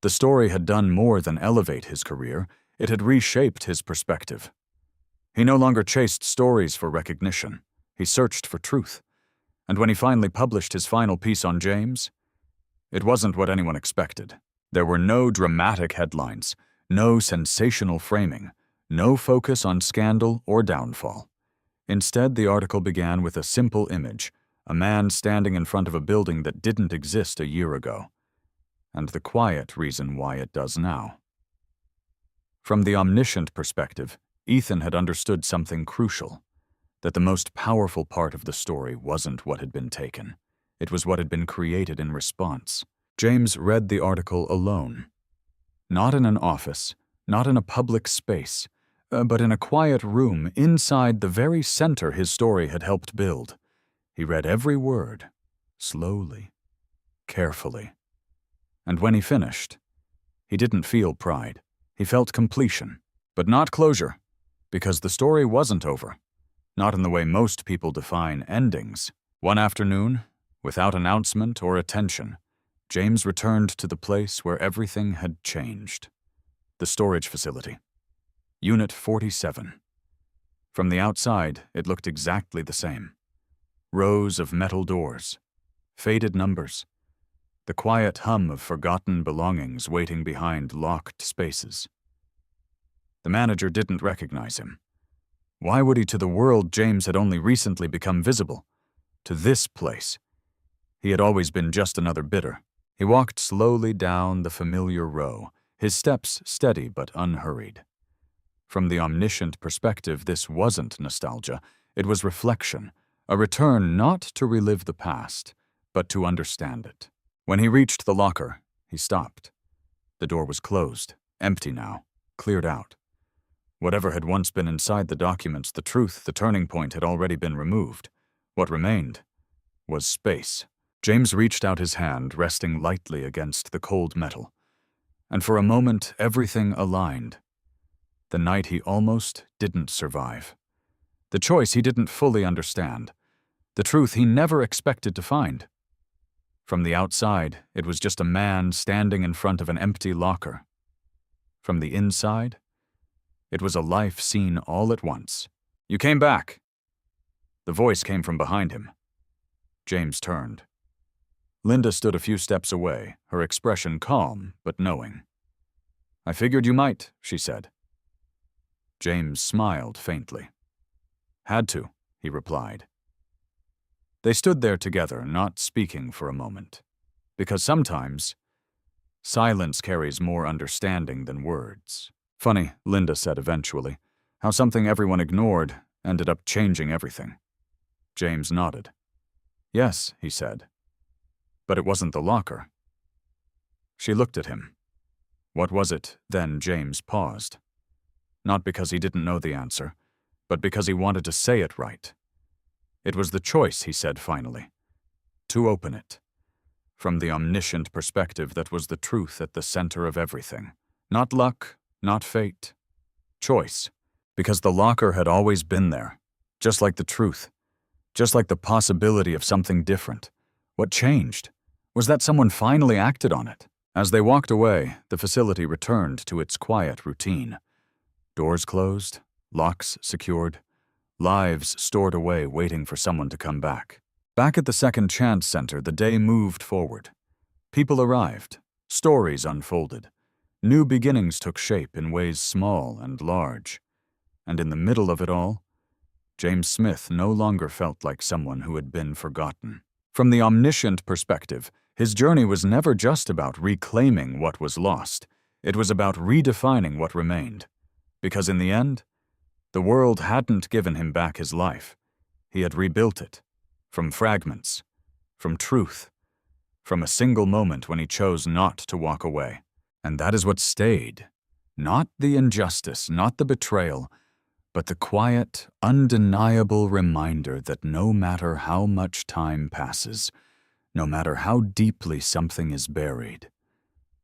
The story had done more than elevate his career, it had reshaped his perspective. He no longer chased stories for recognition, he searched for truth. And when he finally published his final piece on James, it wasn't what anyone expected. There were no dramatic headlines, no sensational framing, no focus on scandal or downfall. Instead, the article began with a simple image, a man standing in front of a building that didn't exist a year ago, and the quiet reason why it does now. From the omniscient perspective, Ethan had understood something crucial, that the most powerful part of the story wasn't what had been taken. It was what had been created in response. James read the article alone. Not in an office, not in a public space, but in a quiet room inside the very center his story had helped build. He read every word, slowly, carefully. And when he finished, he didn't feel pride. He felt completion, but not closure, because the story wasn't over. Not in the way most people define endings. One afternoon, without announcement or attention, James returned to the place where everything had changed. The storage facility. Unit 47. From the outside, it looked exactly the same. Rows of metal doors, faded numbers, the quiet hum of forgotten belongings waiting behind locked spaces. The manager didn't recognize him. Why would he to the world James had only recently become visible? To this place. He had always been just another bidder. He walked slowly down the familiar row, his steps steady but unhurried. From the omniscient perspective, this wasn't nostalgia, it was reflection, a return not to relive the past, but to understand it. When he reached the locker, he stopped. The door was closed, empty now, cleared out. Whatever had once been inside the documents, the truth, the turning point, had already been removed. What remained was space. James reached out his hand, resting lightly against the cold metal. And for a moment, everything aligned. The night he almost didn't survive. The choice he didn't fully understand. The truth he never expected to find. From the outside, it was just a man standing in front of an empty locker. From the inside, it was a life seen all at once. "You came back." The voice came from behind him. James turned. Linda stood a few steps away, her expression calm but knowing. "I figured you might," she said. James smiled faintly. "Had to," he replied. They stood there together, not speaking for a moment. Because sometimes, silence carries more understanding than words. "Funny," Linda said eventually, "how something everyone ignored ended up changing everything." James nodded. "Yes," he said. "But it wasn't the locker." She looked at him. What was it? Then James paused. Not because he didn't know the answer, but because he wanted to say it right. It was the choice, he said finally, to open it. From the omniscient perspective, that was the truth at the center of everything. Not luck, not fate. Choice. Because the locker had always been there. Just like the truth. Just like the possibility of something different. What changed? Was that someone finally acted on it? As they walked away, the facility returned to its quiet routine. Doors closed, locks secured, lives stored away waiting for someone to come back. Back at the Second Chance Center, the day moved forward. People arrived. Stories unfolded. New beginnings took shape in ways small and large. And in the middle of it all, James Smith no longer felt like someone who had been forgotten. From the omniscient perspective, his journey was never just about reclaiming what was lost. It was about redefining what remained. Because in the end, the world hadn't given him back his life. He had rebuilt it. From fragments. From truth. From a single moment when he chose not to walk away. And that is what stayed. Not the injustice, not the betrayal, but the quiet, undeniable reminder that no matter how much time passes, no matter how deeply something is buried,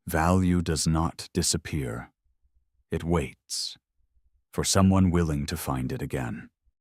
value does not disappear. It waits for someone willing to find it again.